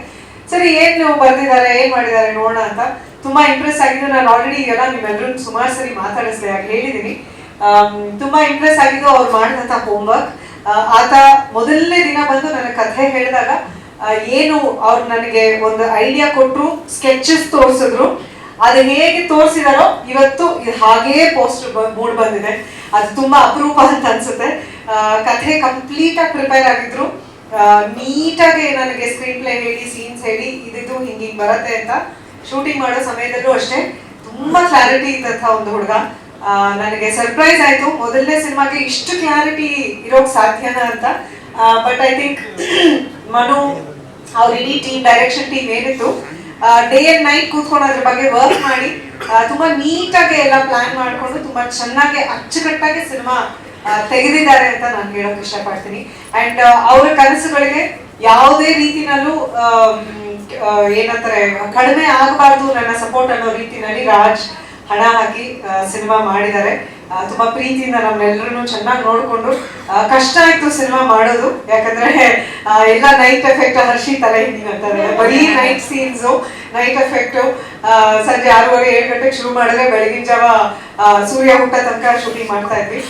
ಸರಿ, ಏನು ಬರ್ದಿದ್ದಾರೆ, ಏನ್ ಮಾಡಿದ್ದಾರೆ ನೋಡೋಣ ಅಂತ ತುಂಬಾ ಇಂಪ್ರೆಸ್ ಆಗಿದ್ದು. ನಾನು ಆಲ್ರೆಡಿ ಈಗೆಲ್ಲ ನಿಮ್ಮೆಲ್ಲರೂ ಸುಮಾರು ಸರಿ ಮಾತಾಡಿಸ್ದೆ, ಹೇಳಿದ್ದೀನಿ. ತುಂಬಾ ಇಂಪ್ರೆಸ್ ಆಗಿದ್ದು ಅವ್ರು ಮಾಡಿದಂತ ಹೋಮ್ವರ್ಕ್. ಆತ ಮೊದಲನೇ ದಿನ ಬಂದು ನನ್ನ ಕಥೆ ಹೇಳಿದಾಗ ಏನು ಅವ್ರು ನನಗೆ ಒಂದು ಐಡಿಯಾ ಕೊಟ್ಟರು, ಸ್ಕೆಚಸ್ ತೋರಿಸಿದ್ರು. ಅದು ಹೇಗೆ ತೋರಿಸಿದಾರೋ ಇವತ್ತು ಇದು ಹಾಗೇ ಪೋಸ್ಟರ್ ಮೂಡ್ ಬಂದಿದೆ. ಅದು ತುಂಬಾ ಅಪರೂಪ ಅಂತ ಅನ್ಸುತ್ತೆ. ಕಥೆ ಕಂಪ್ಲೀಟ್ ಆಗಿ ಪ್ರಿಪೇರ್ ಆಗಿದ್ರು. ನೀಟಾಗಿ ನನಗೆ ಸ್ಕ್ರೀನ್ ಪ್ಲೇ ಹೇಳಿ, ಸೀನ್ಸ್ ಹೇಳಿ, ಇದಿದು ಹಿಂಗಿಂಗ್ ಬರುತ್ತೆ ಅಂತ. ಶೂಟಿಂಗ್ ಮಾಡೋ ಸಮಯದಲ್ಲೂ ಅಷ್ಟೇ ತುಂಬಾ ಕ್ಲಾರಿಟಿ ಇದ್ದಂಥ ಒಂದು ಹುಡುಗ. ನನಗೆ ಸರ್ಪ್ರೈಸ್ ಆಯ್ತು, ಮೊದಲನೇ ಸಿನಿಮಾಗೆ ಇಷ್ಟು ಕ್ಲಾರಿಟಿ ಇರೋಕ್ ಸಾಧ್ಯನಾ ಅಂತ. ಬಟ್ ಐ ಥಿಂಕ್ ಮನು ಅವ್ರ ಇಡೀ ಟೀಮ್, ಡೈರೆಕ್ಷನ್ ಟೀಮ್ ಏನಿತ್ತು, ಡೇ ಅಂಡ್ ನೈಟ್ ಕೂತ್ಕೊಂಡು ಅದ್ರ ಬಗ್ಗೆ ವರ್ಕ್ ಮಾಡಿ ತುಂಬಾ ನೀಟಾಗಿ ಎಲ್ಲ ಪ್ಲಾನ್ ಮಾಡ್ಕೊಂಡು ತುಂಬಾ ಚೆನ್ನಾಗಿ ಅಚ್ಚುಕಟ್ಟಾಗಿ ಸಿನಿಮಾ ತೆಗೆದಿದ್ದಾರೆ ಅಂತ ನಾನು ಹೇಳೋಕೆ ಇಷ್ಟಪಡ್ತೀನಿ. ಅಂಡ್ ಅವರ ಕನಸುಗಳಿಗೆ ಯಾವುದೇ ರೀತಿನಲ್ಲೂ ಏನಂತಾರೆ ಕಡಿಮೆ ಆಗಬಾರ್ದು ನನ್ನ ಸಪೋರ್ಟ್ ಅನ್ನೋ ರೀತಿನಲ್ಲಿ ರಾಜ್ ಹಣ ಹಾಕಿ ಸಿನಿಮಾ ಮಾಡಿದ್ದಾರೆ. ತುಂಬಾ ಪ್ರೀತಿಯಿಂದ ನಮ್ಮೆಲ್ಲರೂ ಚೆನ್ನಾಗಿ ನೋಡ್ಕೊಂಡು. ಕಷ್ಟ ಆಯ್ತು ಸಿನಿಮಾ ಮಾಡೋದು, ಯಾಕಂದ್ರೆ ಎಲ್ಲ ನೈಟ್ ಎಫೆಕ್ಟ್, ಹರ್ಷಿ ತಲೆ ಹಿಂಗಿಂತಾರೆ, ಬರೀ ನೈಟ್ ಸೀನ್ಸ್, ನೈಟ್ ಎಫೆಕ್ಟ್. ಸಂಜೆ 6:30 7 ಗಂಟೆಗೆ ಶುರು ಮಾಡಿದ್ರೆ ಬೆಳಗಿನ ಜಾವ ಸೂರ್ಯ ಹುಟ್ಟ ತನಕ ಶೂಟಿಂಗ್ ಮಾಡ್ತಾ ಇದ್ವಿ.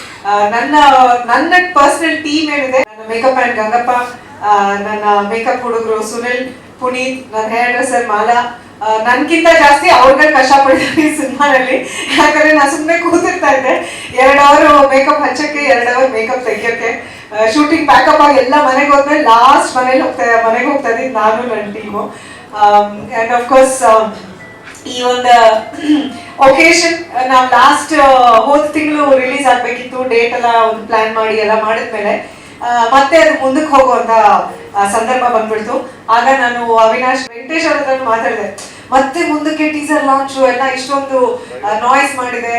ನನ್ನ ಪರ್ಸನಲ್ ಟೀಮ್ ಏನಿದೆ, ನನ್ನ ಮೇಕಪ್ ಆ್ಯಂಡ್ ಗಂಗಪ್ಪ, ನನ್ನ ಮೇಕಪ್ ಹುಡುಗರು ಸುನಿಲ್, ಪುನೀತ್, ನನ್ನ ಹೇರ್ ಡ್ರೆಸ್ಸರ್ ಮಾಲಾ, ನನ್ಗಿಂತ ಜಾಸ್ತಿ ಅವ್ರಿಗೆ ಕಷ್ಟ ಪಡಿದ್ದಾರೆ ಈ ಸಿನಿಮಾದಲ್ಲಿ. ಯಾಕಂದ್ರೆ ನಾನು ಸುಮ್ಮನೆ ಕೂತಿರ್ತಾ ಇದ್ದೆ, 2 ಅವರ್ ಮೇಕಪ್ ಹಚ್ಚಕ್ಕೆ, 2 ಅವರ್ ಮೇಕಪ್ ತೆಗಿಯೋಕ್ಕೆ, ಶೂಟಿಂಗ್ ಪ್ಯಾಕಪ್ ಆಗಿ ಎಲ್ಲ ಮನೆಗೆ ಹೋದ್ಮೇಲೆ ಲಾಸ್ಟ್ ಮನೆಗೆ ಹೋಗ್ತಾ ಇದ್ದೀನಿ ನಾನು, ನನ್ನ ಟೀಮು. ಆ್ಯಂಡ್ ಆಫ್ಕೋರ್ಸ್ ಈ ಒಂದು ಒಕೇಶನ್ ನಾವು ಲಾಸ್ಟ್ ಹೋದ ತಿಂಗಳು ರಿಲೀಸ್ ಆಗ್ಬೇಕಿತ್ತು, ಡೇಟ್ ಎಲ್ಲ ಒಂದು ಪ್ಲಾನ್ ಮಾಡಿ ಎಲ್ಲ ಮಾಡಿದ್ಮೇಲೆ ಮತ್ತೆ ಅದು ಮುಂದಕ್ಕೆ ಹೋಗುವಂತ ಸಂದರ್ಭ ಬಂದ್ಬಿಡ್ತು. ಆಗ ನಾನು ಅವಿನಾಶ್ ವೆಂಕಟೇಶ್ ಅವ್ರ ಹತ್ರ ಮಾತಾಡಿದೆ, ಮತ್ತೆ ಮುಂದಕ್ಕೆ ಟೀಸರ್ ಲಾಂಚ್ ಎಲ್ಲ ಇಷ್ಟೊಂದು ನಾಯ್ಸ್ ಮಾಡಿದೆ,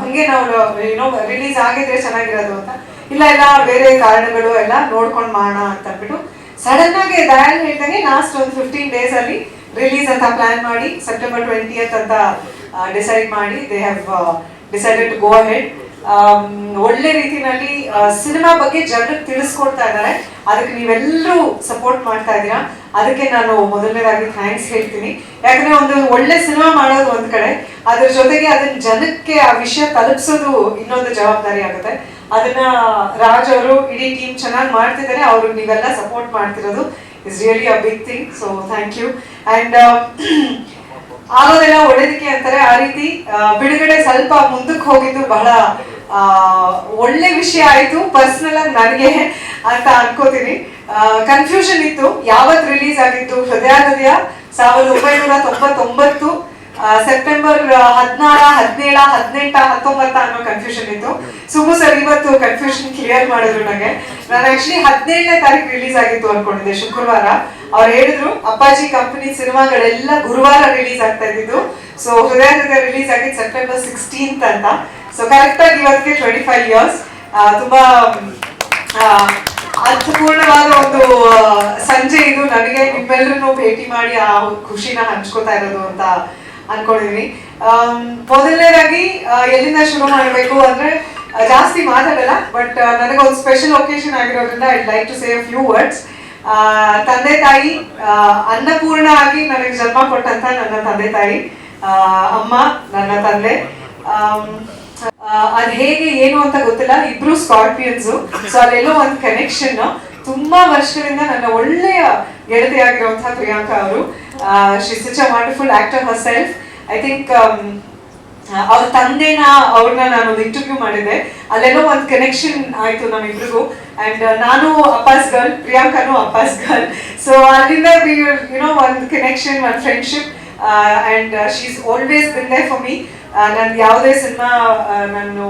ಹಂಗೆ ನಾವು ರಿಲೀಸ್ ಆಗಿದ್ರೆ ಚೆನ್ನಾಗಿರೋದು ಅಂತ. ಇಲ್ಲ ಬೇರೆ ಕಾರಣಗಳು ಎಲ್ಲ ನೋಡ್ಕೊಂಡು ಮಾಡೋಣ ಅಂತ ಅಂದ್ಬಿಟ್ಟು ಸಡನ್ ಆಗಿ ದಯಾಲ್ ಹೇಳ್ದಂಗೆ ಲಾಸ್ಟ್ ಒಂದು 15 days ಅಲ್ಲಿ ರಿಲೀಸ್ ಅಂತ ಪ್ಲಾನ್ ಮಾಡಿ ಸೆಪ್ಟೆಂಬರ್ 20th ಅಂತ ಡಿಸೈಡ್ ಮಾಡಿ they have decided to go ahead. ಒಳ್ಳೆ ರೀತಿನಲ್ಲಿ ಸಿನಿಮಾ ಬಗ್ಗೆ ಜನರಿಗೆ ತಿಳಿಸ್ಕೊಡ್ತಾ ಇದ್ದಾರೆ. ಅದಕ್ಕೆ ನೀವೆಲ್ಲರೂ ಸಪೋರ್ಟ್ ಮಾಡ್ತಾ ಇದ್ದೀರಾ, ಅದಕ್ಕೆ ನಾನು ಮೊದಲನೇದಾಗಿ ಥ್ಯಾಂಕ್ಸ್ ಹೇಳ್ತೀನಿ. ಯಾಕಂದ್ರೆ ಒಂದು ಒಳ್ಳೆ ಸಿನಿಮಾ ಮಾಡೋದು ಒಂದ್ ಕಡೆ, ಅದ್ರ ಜೊತೆಗೆ ಅದನ್ನ ಜನಕ್ಕೆ ಆ ವಿಷಯ ತಲುಪಿಸೋದು ಇನ್ನೊಂದು ಜವಾಬ್ದಾರಿ ಆಗುತ್ತೆ. ಅದನ್ನ ರಾಜ್ ಅವರು ಇಡೀ ಟೀಮ್ ಚೆನ್ನಾಗಿ ಮಾಡ್ತಿದ್ದಾರೆ, ಅವರು ನೀವೆಲ್ಲ ಸಪೋರ್ಟ್ ಮಾಡ್ತಿರೋದು is really a big thing. So thank you. And ಆಗೋದೆಲ್ಲ ಒಳ್ಳೇದಕ್ಕೆ ಅಂತಾರೆ, ಆ ರೀತಿ ಬಿಡುಗಡೆ ಸ್ವಲ್ಪ ಮುಂದಕ್ಕೆ ಹೋಗಿದ್ದು ಬಹಳ ಒಳ್ಳೆ ವಿಷಯ ಆಯ್ತು ಪರ್ಸನಲ್ ಆಗಿ ನನಗೆ ಅಂತ ಅನ್ಕೋತೀನಿ. ಕನ್ಫ್ಯೂಷನ್ ಇತ್ತು ಯಾವತ್ತು ರಿಲೀಸ್ ಆಗಿತ್ತು. ಹೃದಯ 1999 ಸೆಪ್ಟೆಂಬರ್ 16, 17, 18, 19 ಅನ್ನೋ ಕನ್ಫ್ಯೂಷನ್ ಇತ್ತು. ಸುಮು ಸರ್ ಇವತ್ತು ಕನ್ಫ್ಯೂಷನ್ ಕ್ಲಿಯರ್ ಮಾಡಿದ್ರು ನನಗೆ. ನಾನು ಆಕ್ಚುಲಿ 17ನೇ ತಾರೀಕು ರಿಲೀಸ್ ಆಗಿತ್ತು ಅನ್ಕೊಂಡಿದ್ದೆ, ಶುಕ್ರವಾರ. ಅವ್ರು ಹೇಳಿದ್ರು ಅಪ್ಪಾಜಿ ಕಂಪನಿ ಸಿನಿಮಾಗಳೆಲ್ಲ ಗುರುವಾರ ರಿಲೀಸ್ ಆಗ್ತಾ ಇದ್ದಿದ್ದು. ಸೊ ಹೃದಯ ರಿಲೀಸ್ ಆಗಿದ್ದು September 16th ಅಂತ. ಸೊ ಕರೆಕ್ಟ್ ಆಗಿ ಇವತ್ತಿಗೆ 25 years. ತುಂಬಾ ಅರ್ಥಪೂರ್ಣವಾದ ಒಂದು ಸಂಜೆ ಇದು ನನಗೆ, ನಿಮ್ಮೆಲ್ಲರನ್ನು ಭೇಟಿ ಮಾಡಿ ಆ ಖುಷಿನ ಹಂಚ್ಕೋತಾ ಇರೋದು ಅಂತ ಅನ್ಕೊಂಡಿದೀನಿ. ಮೊದಲನೇದಾಗಿ ಎಲ್ಲಿಂದ ಶುರು ಮಾಡಬೇಕು ಅಂದ್ರೆ ಜಾಸ್ತಿ ಮಾತಾಡಲ್ಲ, ಬಟ್ ನನಗೊಂದು ಸ್ಪೆಷಲ್ ಒಕೇಶನ್ ಆಗಿರೋದ್ರಿಂದ I like to say a few words. ತಂದೆ ತಾಯಿ, ಅನ್ನಪೂರ್ಣ ಆಗಿ ನನಗೆ ಜನ್ಮ ಕೊಟ್ಟಂತ ನನ್ನ ತಂದೆ ತಾಯಿ, ಅಮ್ಮ, ನನ್ನ ತಂದೆ. ಅದ್ ಹೇಗೆ ಏನು ಅಂತ ಗೊತ್ತಿಲ್ಲ, ಇಬ್ರು ಸ್ಕಾರ್ಪಿಯನ್ಸು. ಸೊ ಅಲ್ಲೆಲ್ಲೋ ಒಂದು ಕನೆಕ್ಷನ್. ತುಂಬಾ ವರ್ಷಗಳಿಂದ ನನ್ನ ಒಳ್ಳೆಯ ಗೆಳತಿ ಆಗಿರುವಂತಹ ಪ್ರಿಯಾಂಕಾ ಅವರು, she is such a wonderful actor Har self. I think ಅವ್ರ ತಂದೆನ ಅವ್ರನ್ನ ನಾನು ಒಂದು ಇಂಟರ್ವ್ಯೂ ಮಾಡಿದ್ದೆ, ಅಲ್ಲೆಲ್ಲೋ ಒಂದು ಕನೆಕ್ಷನ್ ಆಯ್ತು ನಮ್ಮಿಬ್ರಿಗೂ. ಅಂಡ್ ನಾನು ಅಪ್ಪಾಸ್ ಗರ್ಲ್, ಪ್ರಿಯಾಂಕಾನು ಅಪ್ಪಾಸ್ ಗರ್ಲ್. ಸೊ ಅಲ್ಲಿಂದ ಒಂದು ಕನೆಕ್ಷನ್, ಒಂದು friendship. And she is always been there for me. ನಾನು ಯಾವುದೇ ಸಿನಿಮಾ ನಾನು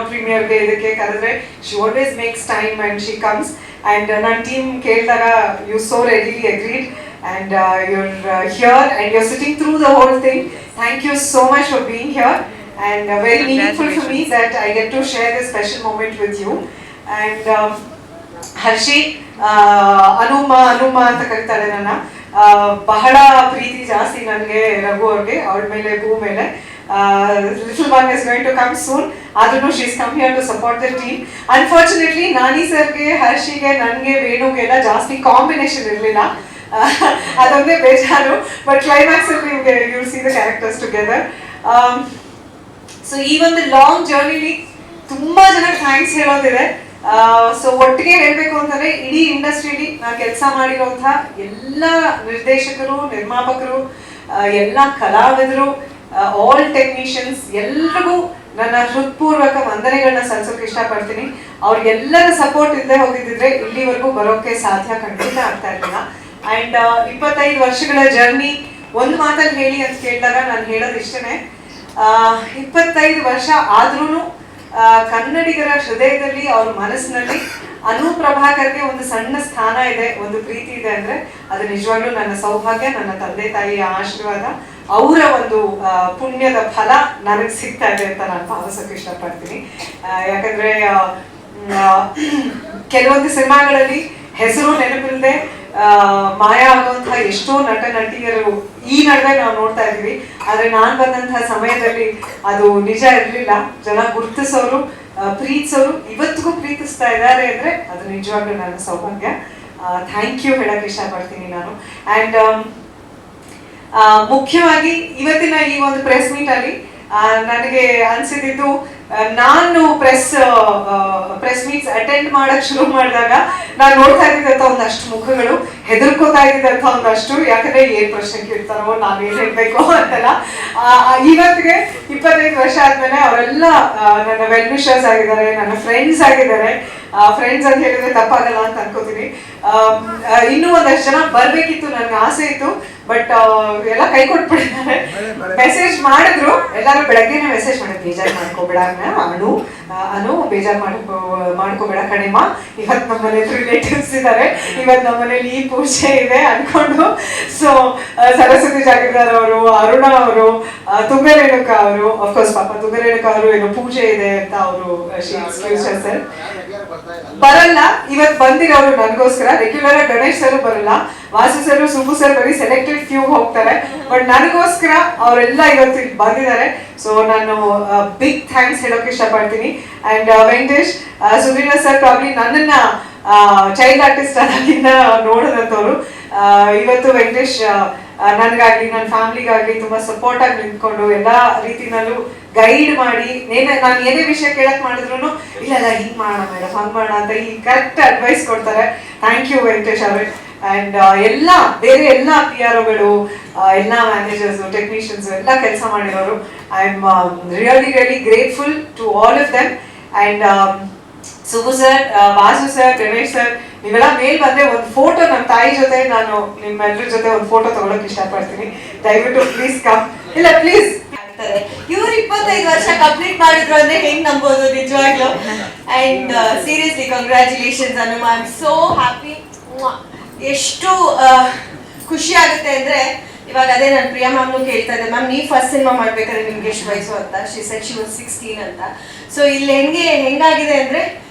ಪ್ರೀಮಿಯರ್ಗೆ ಇದಕ್ಕೆ ಕರೆದ್ರೆ she always makes time and she comes. And ನನ್ನ ಟೀಮ್ ಕೇಳಿದಾಗ you so readily agreed and you're here and you're sitting through the whole thing. Thank you so much for being here, and very meaningful for me that I get to share this special moment with you. And Hershey, ಅನುಮ ಅಂತ ಕರೀತಾರೆ ನನ್ನ. ಬಹಳ ಪ್ರೀತಿ ಜಾಸ್ತಿ ನನಗೆ ರಘು ಅವ್ರಿಗೆ, ಅವಳ ಮೇಲೆ, ಭೂ ಮೇಲೆ. Little one is going to come soon. ಆದ್ರೂ she's come here to support the team. Unfortunately ನಾನಿ ಸರ್ಗೆ, ಹರ್ಷಿಗೆ, ನನಗೆ, ವೇಣುಗೆಲ್ಲ ಜಾಸ್ತಿ ಕಾಂಬಿನೇಷನ್ ಇರಲಿಲ್ಲ, ಅದೊಂದೇ ಬೇಜಾರು. ಬಟ್ ಕ್ಲೈಮ್ಯಾಕ್ಸ್ ಅಲ್ಲಿ U C the characters together. So ಈ ಒಂದು ಲಾಂಗ್ ಜರ್ನಿಲಿ ತುಂಬಾ ಜನ ಥ್ಯಾಂಕ್ಸ್ ಹೇಳೋದಿದೆ. ಸೊ ಒಟ್ಟಿಗೆ ಹೇಳ್ಬೇಕು ಅಂತಂದ್ರೆ ಇಡೀ ಇಂಡಸ್ಟ್ರಿಲಿ ನಾನು ಕೆಲಸ ಮಾಡಿರುವಂತಹ ಎಲ್ಲ ನಿರ್ದೇಶಕರು, ನಿರ್ಮಾಪಕರು, ಎಲ್ಲ ಕಲಾವಿದರು, ಆಲ್ ಟೆಕ್ನಿಷಿಯನ್ಸ್ ಎಲ್ರಿಗೂ ನನ್ನ ಹೃತ್ಪೂರ್ವಕ ವಂದನೆಗಳನ್ನ ಸಲ್ಲಿಸೋಕೆ ಇಷ್ಟಪಡ್ತೀನಿ. ಅವ್ರಿಗೆಲ್ಲರ ಸಪೋರ್ಟ್ ಇಲ್ಲದೆ ಹೋಗಿದ್ದಿದ್ರೆ ಇಲ್ಲಿವರೆಗೂ ಬರೋಕೆ ಸಾಧ್ಯ ಖಂಡಿತ ಆಗ್ತಾ ಇರಲಿಲ್ಲ. ಅಂಡ್ 25 ವರ್ಷಗಳ ಜರ್ನಿ ಒಂದು ಮಾತಲ್ಲಿ ಹೇಳಿ ಅಂತ ಕೇಳಿದಾಗ ನಾನು ಹೇಳೋದು ಇಷ್ಟನೇ, 25 ವರ್ಷ ಆದ್ರೂ ಕನ್ನಡಿಗರ ಹೃದಯದಲ್ಲಿ, ಅವ್ರ ಮನಸ್ಸಿನಲ್ಲಿ ಅನು ಪ್ರಭಾಕರ್ಗೆ ಒಂದು ಸಣ್ಣ ಸ್ಥಾನ ಇದೆ, ಒಂದು ಪ್ರೀತಿ ಇದೆ ಅಂದ್ರೆ ಅದು ನಿಜವಾಗ್ಲೂ ನನ್ನ ಸೌಭಾಗ್ಯ, ನನ್ನ ತಂದೆ ತಾಯಿಯ ಆಶೀರ್ವಾದ, ಅವರ ಒಂದು ಪುಣ್ಯದ ಫಲ ನನಗೆ ಸಿಗ್ತಾ ಇದೆ ಅಂತ ನಾನು ಭಾವಿಸೋಕೆ ಇಷ್ಟಪಡ್ತೀನಿ. ಯಾಕಂದ್ರೆ ಕೆಲವೊಂದು ಸಿನಿಮಾಗಳಲ್ಲಿ ಹೆಸರು ನೆನಪಿಲ್ಲದೆ ಮಾಯ ಆಗುವಂತಹ ಎಷ್ಟೋ ನಟ ನಟಿಯರು ಈ ನಡುವೆ ನಾವು ನೋಡ್ತಾ ಇದೀವಿ. ಆದ್ರೆ ನಾನ್ ಬಂದಂತಹ ಸಮಯದಲ್ಲಿ ಅದು ನಿಜ ಇರ್ಲಿಲ್ಲ. ಜನ ಗುರುತಿಸೋರು, ಪ್ರೀತಿಸೋರು, ಇವತ್ತಿಗೂ ಪ್ರೀತಿಸ್ತಾ ಇದ್ದಾರೆ ಅಂದ್ರೆ ಅದು ನಿಜವಾಗ್ಲೂ ನನ್ನ ಸೌಭಾಗ್ಯ. ಥ್ಯಾಂಕ್ ಯು ಹೇಳಕ್ ಇಷ್ಟಪಡ್ತೀನಿ ನಾನು. ಅಂಡ್ ಮುಖ್ಯವಾಗಿ ಇವತ್ತಿನ ಈ ಒಂದು ಪ್ರೆಸ್ ಮೀಟ್ ಅಲ್ಲಿ ನನಗೆ ಅನ್ಸಿದ್ದು ನಾನು ಪ್ರೆಸ್ ಮೀಟ್ಸ್ ಅಟೆಂಡ್ ಮಾಡಕ್ ಶುರು ಮಾಡಿದಾಗ ನಾನು ನೋಡ್ತಾ ಇದ್ದಿದ್ದಂತ ಒಂದಷ್ಟು ಮುಖಗಳು ಹೆದರ್ಕೋತಾ ಇದ್ದಿದ್ದಂತ ಒಂದಷ್ಟು, ಯಾಕಂದ್ರೆ ಏನ್ ಪ್ರಶ್ನೆ ಕೇಳ್ತಾರೋ ನಾವ್ ಏನ್ ಹೇಳ್ಬೇಕು ಅಂತೆಲ್ಲ. ಇವತ್ತಿಗೆ 25 ವರ್ಷ ಆದ್ಮೇಲೆ ಅವರೆಲ್ಲ ನನ್ನ ವೆಲ್ ವಿಷರ್ಸ್ ಆಗಿದ್ದಾರೆ, ನನ್ನ ಫ್ರೆಂಡ್ಸ್ ಆಗಿದ್ದಾರೆ. ಫ್ರೆಂಡ್ಸ್ ಅಂತ ಹೇಳಿದ್ರೆ ತಪ್ಪಾಗಲ್ಲ ಅಂತ ಅನ್ಕೋತೀನಿ. ಇನ್ನೂ ಒಂದಷ್ಟು ಜನ ಬರ್ಬೇಕಿತ್ತು, ನನ್ಗೆ ಆಸೆ ಇತ್ತು, ಬಟ್ ಎಲ್ಲ ಕೈ ಕೊಟ್ಬಿಟ್ಟಿದ್ದಾರೆ. ಮೆಸೇಜ್ ಮಾಡಿದ್ರು ಎಲ್ಲರೂ, ಬೆಳಗ್ಗೆನೆ ಮೆಸೇಜ್ ಮಾಡಿದ್ರು, ಬೇಜಾರು ಮಾಡ್ಕೋಬೇಡ ಅನು ಬೇಜಾರು ಮಾಡ್ಕೋಬೇಡ ಕಣಿಮ, ಇವತ್ತು ನಮ್ಮ ಮನೇಲಿ ರಿಲೇಟಿವ್ಸ್ ಇದ್ದಾರೆ, ಇವತ್ತು ನಮ್ಮ ಮನೇಲಿ ಈ ಪೂಜೆ ಇದೆ ಅನ್ಕೊಂಡು. ಸೊ ಸರಸ್ವತಿ ಜಾಗೀರ್ದಾರ್ ಅವರು, ಅರುಣ ಅವರು, ತುಂಗ ರೇಣುಕಾ ಅವರು, ಅಫ್ಕೋರ್ಸ್ ಪಾಪ ತುಂಗ ರೇಣುಕಾ ಅವರು ಏನೋ ಪೂಜೆ ಇದೆ ಅಂತ ಅವರು ಸರ್ ಬರಲ್ಲ. ಇವತ್ತು ಬಂದಿರೋರು ನನಗೋಸ್ಕರ. ರೆಗ್ಯುಲರ್ ಆಗಿ ಗಣೇಶ್ ಸರ್ ಬರಲ್ಲ, ವಾಸು ಸರ್, ಸುಬ್ಬು ಸರ್ ಬರೀ ಸೆಲೆಕ್ಟೆಡ್ ಫ್ಯೂ ಹೋಗ್ತಾರೆ, ಬಟ್ ನನಗೋಸ್ಕರ ಅವರೆಲ್ಲ ಇವತ್ತು ಇಲ್ಲಿ ಬಂದಿದ್ದಾರೆ. ಸೊ ನಾನು ಬಿಗ್ ಥ್ಯಾಂಕ್ಸ್ ಹೇಳೋಕೆ ಇಷ್ಟಪಡ್ತೀನಿ. And Venkatesh, Sudhindra sir probably ನನ್ನನ್ನ ಚೈಲ್ಡ್ ಆರ್ಟಿಸ್ಟ್ ಅನ್ನೋಕ್ಕಿಂತ ನೋಡೋದಂತವ್ರು. ಇವತ್ತು ವೆಂಕಟೇಶ್ ನನಗಾಗ್ಲಿ ನನ್ನ ಫ್ಯಾಮಿಲಿಗಾಗ್ಲಿ ತುಂಬಾ ಸಪೋರ್ಟ್ ಆಗಿ ನಿಂತ್ಕೊಂಡು ಎಲ್ಲಾ ರೀತಿನಲ್ಲೂ ಗೈಡ್ ಮಾಡಿ, ನಾನು ಏನೇ ವಿಷಯ ಕೇಳಕ್ ಮಾಡಿದ್ರು ಇಲ್ಲ ಹಿಂಗ್ ಮಾಡೋಣ ಮೇಡಮ್, ಹಂಗ್ ಮಾಡೋಣ ಅಂತ ಈ ಕರೆಕ್ಟ್ ಅಡ್ವೈಸ್ ಕೊಡ್ತಾರೆ. ಥ್ಯಾಂಕ್ ಯು ವೆಂಕಟೇಶ್ ಅವರೇ. ಅಂಡ್ ಬೇರೆ ಎಲ್ಲ PROಗಳು, ಎಲ್ಲ ಮ್ಯಾನೇಜರ್ಸ್, ಟೆಕ್ನಿಷಿಯನ್ಸ್ ಎಲ್ಲ ಕೆಲಸ ಮಾಡಿರೋರು. I am really grateful to all of them. And Subbu sir, Vasu sir, Ganesh sir, ನೀವೆಲ್ಲ ಮೇಲ್ ಬಂದ್ರೆ ಒಂದು ಫೋಟೋ ನಮ್ಮ ತಾಯಿ ಜೊತೆ ನಾನು ನಿಮ್ಮೆಲ್ಲರ ಜೊತೆ ಒಂದು ಫೋಟೋ ತಗೊಳಕ್ ಇಷ್ಟಪಡ್ತೀನಿ. ದಯವಿಟ್ಟು ಪ್ಲೀಸ್ ಕಮ್. ಇಲ್ಲ ಪ್ಲೀಸ್. ಇವ್ರು 25 ವರ್ಷ ಕಂಪ್ಲೀಟ್ ಮಾಡಿದ್ರು ಅಂದ್ರೆ ಹೆಂಗ್ ನಂಬೋದು ನಿಜವಾಗ್ಲು. And seriously congratulations Anu, I am so happy. ಎಷ್ಟು ಖುಷಿ ಆಗುತ್ತೆ ಅಂದ್ರೆ, ಇವಾಗ ಅದೇ ನಾನು ಪ್ರಿಯಾ ಮ್ಯಾಮ್ನು ಕೇಳ್ತಾ ಇದ್ದೆ, ಮ್ಯಾಮ್ ನೀವು ಫಸ್ಟ್ ಸಿನಿಮಾ ಮಾಡ್ಬೇಕಾದ್ರೆ ನಿಮ್ಗೆ ಎಷ್ಟು ವಯಸ್ಸು ಅಂತ. ಶಿ ಸೆಡ್ ಶಿ ವಾಸ್ 16 ಅಂತ. ಸೊ ಇಲ್ಲಿ ಹೆಂಗಾಗಿದೆ ಅಂದ್ರೆ,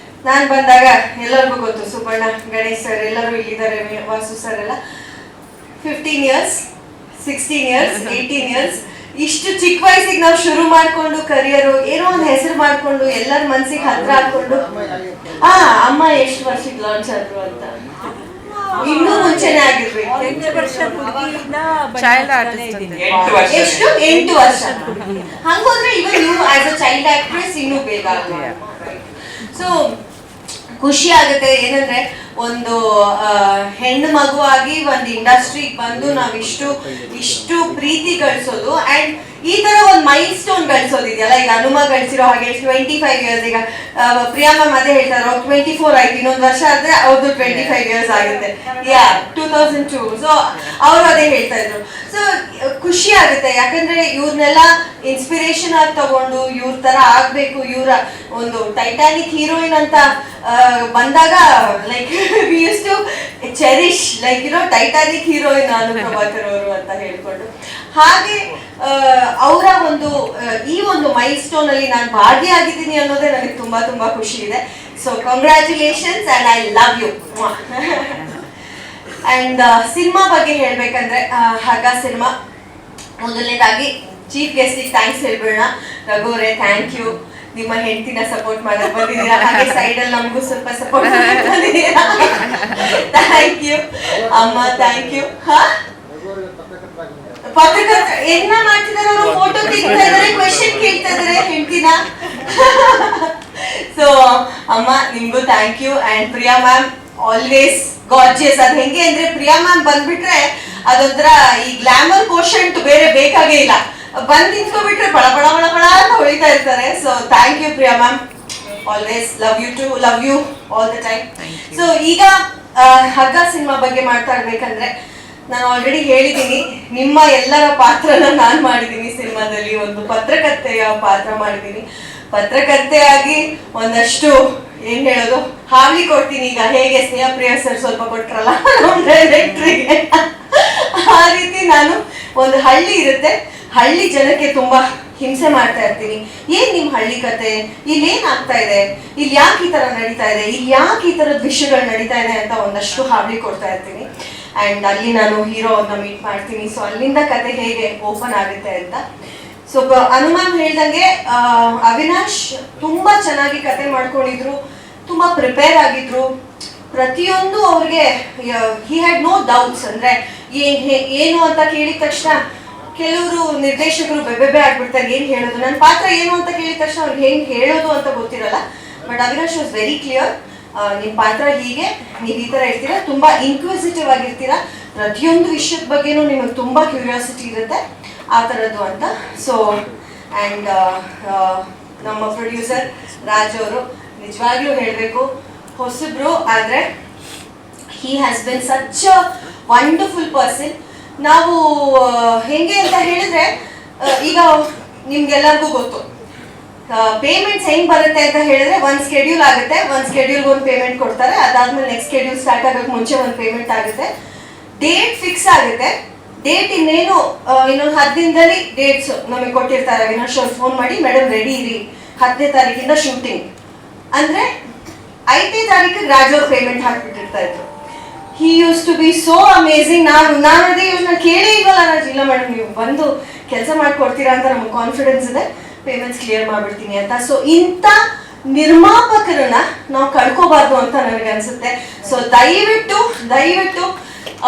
ನಾನು ಬಂದಾಗ ಎಲ್ಲರಿಗೂ ಗೊತ್ತು, ಸುಬ್ಬಣ್ಣ, ಗಣೇಶ್ ಸರ್ ಎಲ್ಲರೂ ಇಲ್ಲಿದ್ದಾರೆ, ವಾಸು ಸರ್ ಎಲ್ಲ 15 ಇಯರ್ಸ್, 16 ಇಯರ್ಸ್, 18 ಇಯರ್ಸ್. ಇಷ್ಟು ಚಿಕ್ಕ ವಯಸ್ಸಿಗೆ ನಾವು ಶುರು ಮಾಡ್ಕೊಂಡು ಕರಿಯರು, ಏನೋ ಒಂದು ಹೆಸರು ಮಾಡ್ಕೊಂಡು ಎಲ್ಲರ ಮನ್ಸಿಗೆ ಹತ್ರ ಹಾಕೊಂಡು, ಅಮ್ಮ ಎಷ್ಟು ವರ್ಷಕ್ಕೆ ಲಾಂಚ್ ಆದ್ರು ಅಂತ. ಇನ್ನೂ ಮುಂಚೆನೆ ಆಗಿರ್ಬೇಕು. 8 ವರ್ಷ ಎಷ್ಟು 8 ವರ್ಷ. ಹಂಗೋದ್ರೆ ಇವನ್ ನೀವು ಆಸ್ ಅ ಚೈಲ್ಡ್ ಆಕ್ಟ್ರೆಸ್ ಇನ್ನೂ ಬೇಗ. ಸೊ ಖುಷಿ ಆಗುತ್ತೆ. ಏನಂದ್ರೆ ಒಂದು ಹೆಣ್ಣು ಮಗುವಾಗಿ ಒಂದು ಇಂಡಸ್ಟ್ರಿಗೆ ಬಂದು ನಾವು ಇಷ್ಟು ಪ್ರೀತಿ ಗಳಿಸೋದು, ಅಂಡ್ ಈ ತರ ಒಂದು ಮೈಲ್ ಸ್ಟೋನ್ ಗಳಿಸೋದಿದೆಯಲ್ಲ. ಈಗ ಹನುಮ ಗಳಿಸಿರೋ ಹಾಗೆ 25 ಇಯರ್ಸ್. ಈಗ ಪ್ರಿಯಾ ಮ್ಯಾಮ್ ಅದೇ ಹೇಳ್ತಾರೆ, 24 ಆಯ್ತು, ಇನ್ನೊಂದು ವರ್ಷ ಆದ್ರೆ ಅವ್ರದ್ದು 25 ಇಯರ್ಸ್ ಆಗುತ್ತೆ. 2002. ಸೊ ಅವ್ರು ಅದೇ ಹೇಳ್ತಾ ಇದ್ರು. ಸೊ ಖುಷಿ ಆಗುತ್ತೆ, ಯಾಕಂದ್ರೆ ಇವ್ರನ್ನೆಲ್ಲ ಇನ್ಸ್ಪಿರೇಷನ್ ಆಗಿ ತಗೊಂಡು ಇವ್ರ ತರ ಆಗ್ಬೇಕು. ಇವರ ಒಂದು ಟೈಟಾನಿಕ್ ಹೀರೋಯಿನ್ ಅಂತ ಬಂದಾಗ like we use to cherish like Titanic heroine Anu Prabhakar ಅವರು ಅಂತ ಹೇಳ್ಕೊಂಡು. ಹಾಗೆ ಅವರ ಒಂದು ಈ ಒಂದು ಮೈಲ್ ಸ್ಟೋನ್ ಅಲ್ಲಿ ನಾನು ಭಾಗಿಯಾಗಿದ್ದೀನಿ ಅನ್ನೋದೇ ನನಗೆ ತುಂಬಾ ತುಂಬಾ ಖುಷಿ ಇದೆ. So congratulations and I love you. And cinema ಬಗ್ಗೆ ಹೇಳ್ಬೇಕಂದ್ರೆ, ಹಗ್ಗ ಸಿನಿಮಾ ಮೊದಲನೇದಾಗಿ ಚೀಫ್ ಗೆಸ್ಟಿಗೆ ಥ್ಯಾಂಕ್ಸ್ ಹೇಳ್ಬಿಡೋಣ. ರಘುವರೇ ಥ್ಯಾಂಕ್ ಯು, ನಿಮ್ಮ ಹೆಂಡತಿನ ಸಪೋರ್ಟ್ ಮಾಡಕ್ ಬಂದಿದ್ದೀರಾ, ಹಾಗೆ ಸೈಡ್ ಅಲ್ಲಿ ನಮಗೂ ಸ್ವಲ್ಪ ಸಪೋರ್ಟ್ ಮಾಡಕ್ ಬಂದಿದ್ದೀರಾ. ಥ್ಯಾಂಕ್ ಯು ಅಮ್ಮ, ಥ್ಯಾಂಕ್ ಯು. ಪತ್ರಕರ್ತ ಏನ ಮಾಡ್ತಿದಾರೆ ಅವರು, ಫೋಟೋ ತೆಗಿತಾ ಇದಾರೆ, ಕ್ವೆಶ್ಚನ್ ಕೇಳ್ತಾ ಇದಾರೆ ಹೆಂಡತಿನ. ಸೊ ಅಮ್ಮ ನಿಮ್ಗೂ thank you. And Priya ma'am always gorgeous. ಅದ್ ಹೆಂಗೆ ಅಂದ್ರೆ, ಪ್ರಿಯಾ ಮ್ಯಾಮ್ ಬಂದ್ಬಿಟ್ರೆ ಅದೊಂಥರ ಈ ಗ್ಲಾಮರ್ ಕೋಶಂಟ್ ಬೇರೆ ಬೇಕಾಗೇ ಇಲ್ಲ. ಬಂದ್ ನಿಂತ್ಕೊಬಿಟ್ರೆ ಬಳ ಬಳ ಬಳ ಬಳ ಅಂತ ಹೊಳಿತಾ ಇರ್ತಾರೆ. So thank you Priya ma'am, always love you too, love you all the time. So ಈಗ ಹಗ್ಗ ಸಿನಿಮಾ ಬಗ್ಗೆ ಮಾತಾಡ್ಬೇಕಂದ್ರೆ, ನಾನು ಆಲ್ರೆಡಿ ಹೇಳಿದ್ದೀನಿ, ನಿಮ್ಮ ಎಲ್ಲರ ಪಾತ್ರನ ನಾನು ಮಾಡಿದ್ದೀನಿ ಸಿನಿಮಾದಲ್ಲಿ. ಒಂದು ಪತ್ರಕರ್ತೆಯ ಪಾತ್ರ ಮಾಡಿದ್ದೀನಿ. ಪತ್ರಕರ್ತೆಯಾಗಿ ಒಂದಷ್ಟು ಏನ್ ಹೇಳೋದು, ಹಾವಳಿ ಕೊಡ್ತೀನಿ. ಈಗ ಹೇಗೆ ಸ್ನೇಹಪ್ರಿಯ ಸರ್ ಸ್ವಲ್ಪ ಕೊಟ್ರಲ್ಲ ನಮ್ಮ ಡೈರೆಕ್ಟ್ರಿಗೆ, ಆ ರೀತಿ ನಾನು ಒಂದು ಹಳ್ಳಿ ಇರುತ್ತೆ, ಹಳ್ಳಿ ಜನಕ್ಕೆ ತುಂಬಾ ಹಿಂಸೆ ಮಾಡ್ತಾ ಇರ್ತೀನಿ. ಏನ್ ನಿಮ್ ಹಳ್ಳಿ ಕತೆ, ಇಲ್ಲಿ ಏನ್ ಆಗ್ತಾ ಇದೆ, ಇಲ್ಲಿ ಯಾಕೆ ಈ ತರ ನಡೀತಾ ಇದೆ, ಇಲ್ಲಿ ಯಾಕೆ ಈ ತರದ ವಿಷಯಗಳು ನಡೀತಾ ಇದೆ ಅಂತ ಒಂದಷ್ಟು ಹಾವಳಿ ಕೊಡ್ತಾ ಇರ್ತೀನಿ. ಅಂಡ್ ಅಲ್ಲಿ ನಾನು ಹೀರೋನ ಮೀಟ್ ಮಾಡ್ತೀನಿ. ಸೊ ಅಲ್ಲಿಂದ ಕತೆ ಹೇಗೆ ಓಪನ್ ಆಗುತ್ತೆ ಅಂತ. ಸೊ ಅನುಮಾನ್ ಹೇಳ್ದಂಗೆ ಅವಿನಾಶ್ ತುಂಬಾ ಚೆನ್ನಾಗಿ ಕತೆ ಮಾಡ್ಕೊಂಡಿದ್ರು, ತುಂಬಾ ಪ್ರಿಪೇರ್ ಆಗಿದ್ರು. ಪ್ರತಿಯೊಂದು ಅವ್ರಿಗೆ ಹಿ ಹ್ಯಾಡ್ ನೋ ಡೌಟ್ಸ್. ಅಂದ್ರೆ ಏನು ಅಂತ ಕೇಳಿದ ತಕ್ಷಣ ಕೆಲವರು ನಿರ್ದೇಶಕರು ಬೆಬ್ಬೆ ಆಗ್ಬಿಡ್ತಾರೆ, ಏನ್ ಹೇಳೋದು, ನನ್ನ ಪಾತ್ರ ಏನು ಅಂತ ಕೇಳಿದ ತಕ್ಷಣ ಅವ್ರಿಗೆ ಹೆಂಗ್ ಹೇಳೋದು ಅಂತ ಗೊತ್ತಿರಲ್ಲ. But Avinash was very clear, ನಿಮ್ಮ ಪಾತ್ರ ಹೀಗೆ, ನೀವು ಈ ತರ ಇರ್ತೀರಾ, ತುಂಬಾ ಇನ್ಕ್ವಿಸಿಟಿವ್ ಆಗಿರ್ತೀರಾ, ಪ್ರತಿಯೊಂದು ವಿಷಯದ ಬಗ್ಗೆನೂ ನಿಮಗೆ ತುಂಬಾ ಕ್ಯೂರಿಯಾಸಿಟಿ ಇರುತ್ತೆ ಆ ಥರದ್ದು ಅಂತ. ಸೊ ಆ್ಯಂಡ್ ನಮ್ಮ ಪ್ರೊಡ್ಯೂಸರ್ ರಾಜ್ ಅವರು ನಿಜವಾಗ್ಲೂ ಹೇಳಬೇಕು, ಹೊಸಬ್ರು ಆದರೆ he has been such a wonderful person. ನಾವು ಹೆಂಗೆ ಅಂತ ಹೇಳಿದ್ರೆ, ಈಗ ನಿಮ್ಗೆಲ್ಲರಿಗೂ ಗೊತ್ತು ಪೇಮೆಂಟ್ಸ್ ಹೆಂಗ್ ಬರುತ್ತೆ ಅಂತ ಹೇಳಿದ್ರೆ, ಒಂದು ಸ್ಕೆಡ್ಯೂಲ್ ಆಗುತ್ತೆ, ಒಂದು ಸ್ಕೆಡ್ಯೂಲ್ಗೆ ಒಂದು ಪೇಮೆಂಟ್ ಕೊಡ್ತಾರೆ, ಅದಾದ್ಮೇಲೆ ನೆಕ್ಸ್ಟ್ ಸ್ಕೆಡ್ಯೂಲ್ ಸ್ಟಾರ್ಟ್ ಆಗೋಕ್ಕೆ ಮುಂಚೆ ಒಂದು ಪೇಮೆಂಟ್ ಆಗುತ್ತೆ, ಡೇಟ್ ಫಿಕ್ಸ್ ಆಗುತ್ತೆ, ಡೇಟ್ ಇನ್ನೇನು ಇನ್ನೊಂದು 10 ದಿನದಲ್ಲಿ ಡೇಟ್ಸ್ ನಮಗೆ ಕೊಟ್ಟಿರ್ತಾರೆ. ಅವಿನಾಶ್ ಅವ್ರು ಫೋನ್ ಮಾಡಿ, ಮೇಡಮ್ ರೆಡಿ ಇರಿ, 10ನೇ ತಾರೀಕಿಂದ ಶೂಟಿಂಗ್ ಅಂದ್ರೆ 5ನೇ ತಾರೀಕಿಗೆ ರಾಜ್ ಅವ್ರು ಪೇಮೆಂಟ್ ಹಾಕ್ಬಿಟ್ಟಿರ್ತಾ ಇದ್ರು. He use to be so amazing. ನಾನು ಅದೇ ಯೋಚನೆ ಕೇಳೇ ಇಲ್ವಲ್ಲ ರಾಜ್, ಇಲ್ಲ ಮೇಡಮ್ ನೀವು ಬಂದು ಕೆಲಸ ಮಾಡ್ಕೊಡ್ತೀರಾ ಅಂತ ನಮ್ಗೆ ಕಾನ್ಫಿಡೆನ್ಸ್ ಇದೆ, ಪೇಮೆಂಟ್ಸ್ ಕ್ಲಿಯರ್ ಮಾಡ್ಬಿಡ್ತೀನಿ ಅಂತ. ಸೊ ಇಂಥ ನಿರ್ಮಾಪಕರನ್ನ ನಾವು ಕಳ್ಕೋಬಾರ್ದು ಅಂತ ನನಗೆ ಅನ್ಸುತ್ತೆ. ಸೊ ದಯವಿಟ್ಟು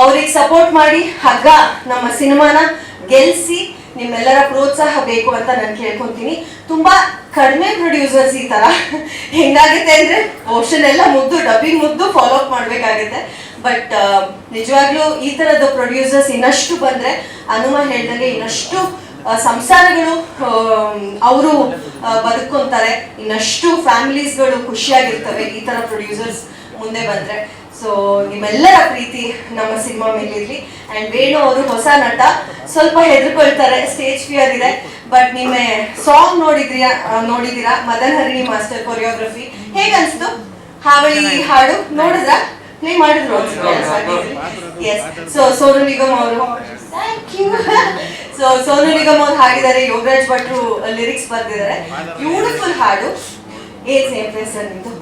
ಅವ್ರಿಗೆ ಸಪೋರ್ಟ್ ಮಾಡಿ, ಹಗ್ಗ ನಮ್ಮ ಸಿನಿಮಾನ ಗೆಲ್ಸಿ, ನಿಮ್ಮೆಲ್ಲರ ಪ್ರೋತ್ಸಾಹ ಬೇಕು ಅಂತ ನಾನು ಕೇಳ್ಕೊಂತೀನಿ. ತುಂಬಾ ಕಡಿಮೆ ಪ್ರೊಡ್ಯೂಸರ್ಸ್ ಈ ತರ ಹೆಂಗಾಗುತ್ತೆ ಅಂದ್ರೆ ಓಷನ್ ಎಲ್ಲ ಮುದ್ದು, ಡಬ್ಬಿಂಗ್ ಮುದ್ದು ಫಾಲೋ ಅಪ್ ಮಾಡ್ಬೇಕಾಗುತ್ತೆ. ಬಟ್ ನಿಜವಾಗ್ಲೂ ಈ ತರದ ಪ್ರೊಡ್ಯೂಸರ್ಸ್ ಇನ್ನಷ್ಟು ಬಂದ್ರೆ, ಹನುಮ ಹೇಳ್ದಂಗೆ ಇನ್ನಷ್ಟು ಸಂಸಾರಗಳು ಅವರು ಬದುಕೊಂತಾರೆ, ಇನ್ನಷ್ಟು ಫ್ಯಾಮಿಲೀಸ್ಗಳು ಖುಷಿಯಾಗಿರ್ತವೆ ಈ ತರ ಪ್ರೊಡ್ಯೂಸರ್ಸ್ ಮುಂದೆ ಬಂದ್ರೆ. ಸೊ ನಿಮ್ಮೆಲ್ಲರ ಪ್ರೀತಿ ನಮ್ಮ ಸಿನಿಮಾ ಮೇಲಿರ್ಲಿ. ಅಂಡ್ ವೇಣು ಅವರು ಹೊಸ ನಟ, ಸ್ವಲ್ಪ ಹೆದರ್ಕೊಳ್ತಾರೆ, ಸ್ಟೇಜ್ ಫಿಯರ್ ಇದೆ. ಬಟ್ ನಿಮ್ಮ ಸಾಂಗ್ ನೋಡಿದಿರಾ ಮದನ್ ಹರಿಣಿ ಮಾಸ್ಟರ್ ಕೊರಿಯೋಗ್ರಫಿ ಹೇಗನ್ಸ್ತು? ಹಾವಳಿ ಹಾಡು ನೋಡಿದ್ರಾ? ಪ್ಲೇ ಮಾಡಿದ್ರು. ಎಸ್. ಸೊ ಸೋನು ನಿಗಮ್ ಅವರು, thank you. So Sonu Nigam ಅವ್ರು ಹಾಡಿದ್ದಾರೆ, ಯೋಗರಾಜ್ ಭಟ್ರು ಲಿರಿಕ್ಸ್ ಬರ್ದಿದ್ದಾರೆ, ಬ್ಯೂಟಿಫುಲ್ ಹಾಡು. ಏನ್ ಸೇಮ್ ಫೇಸ್ ನಿಮ್ದು?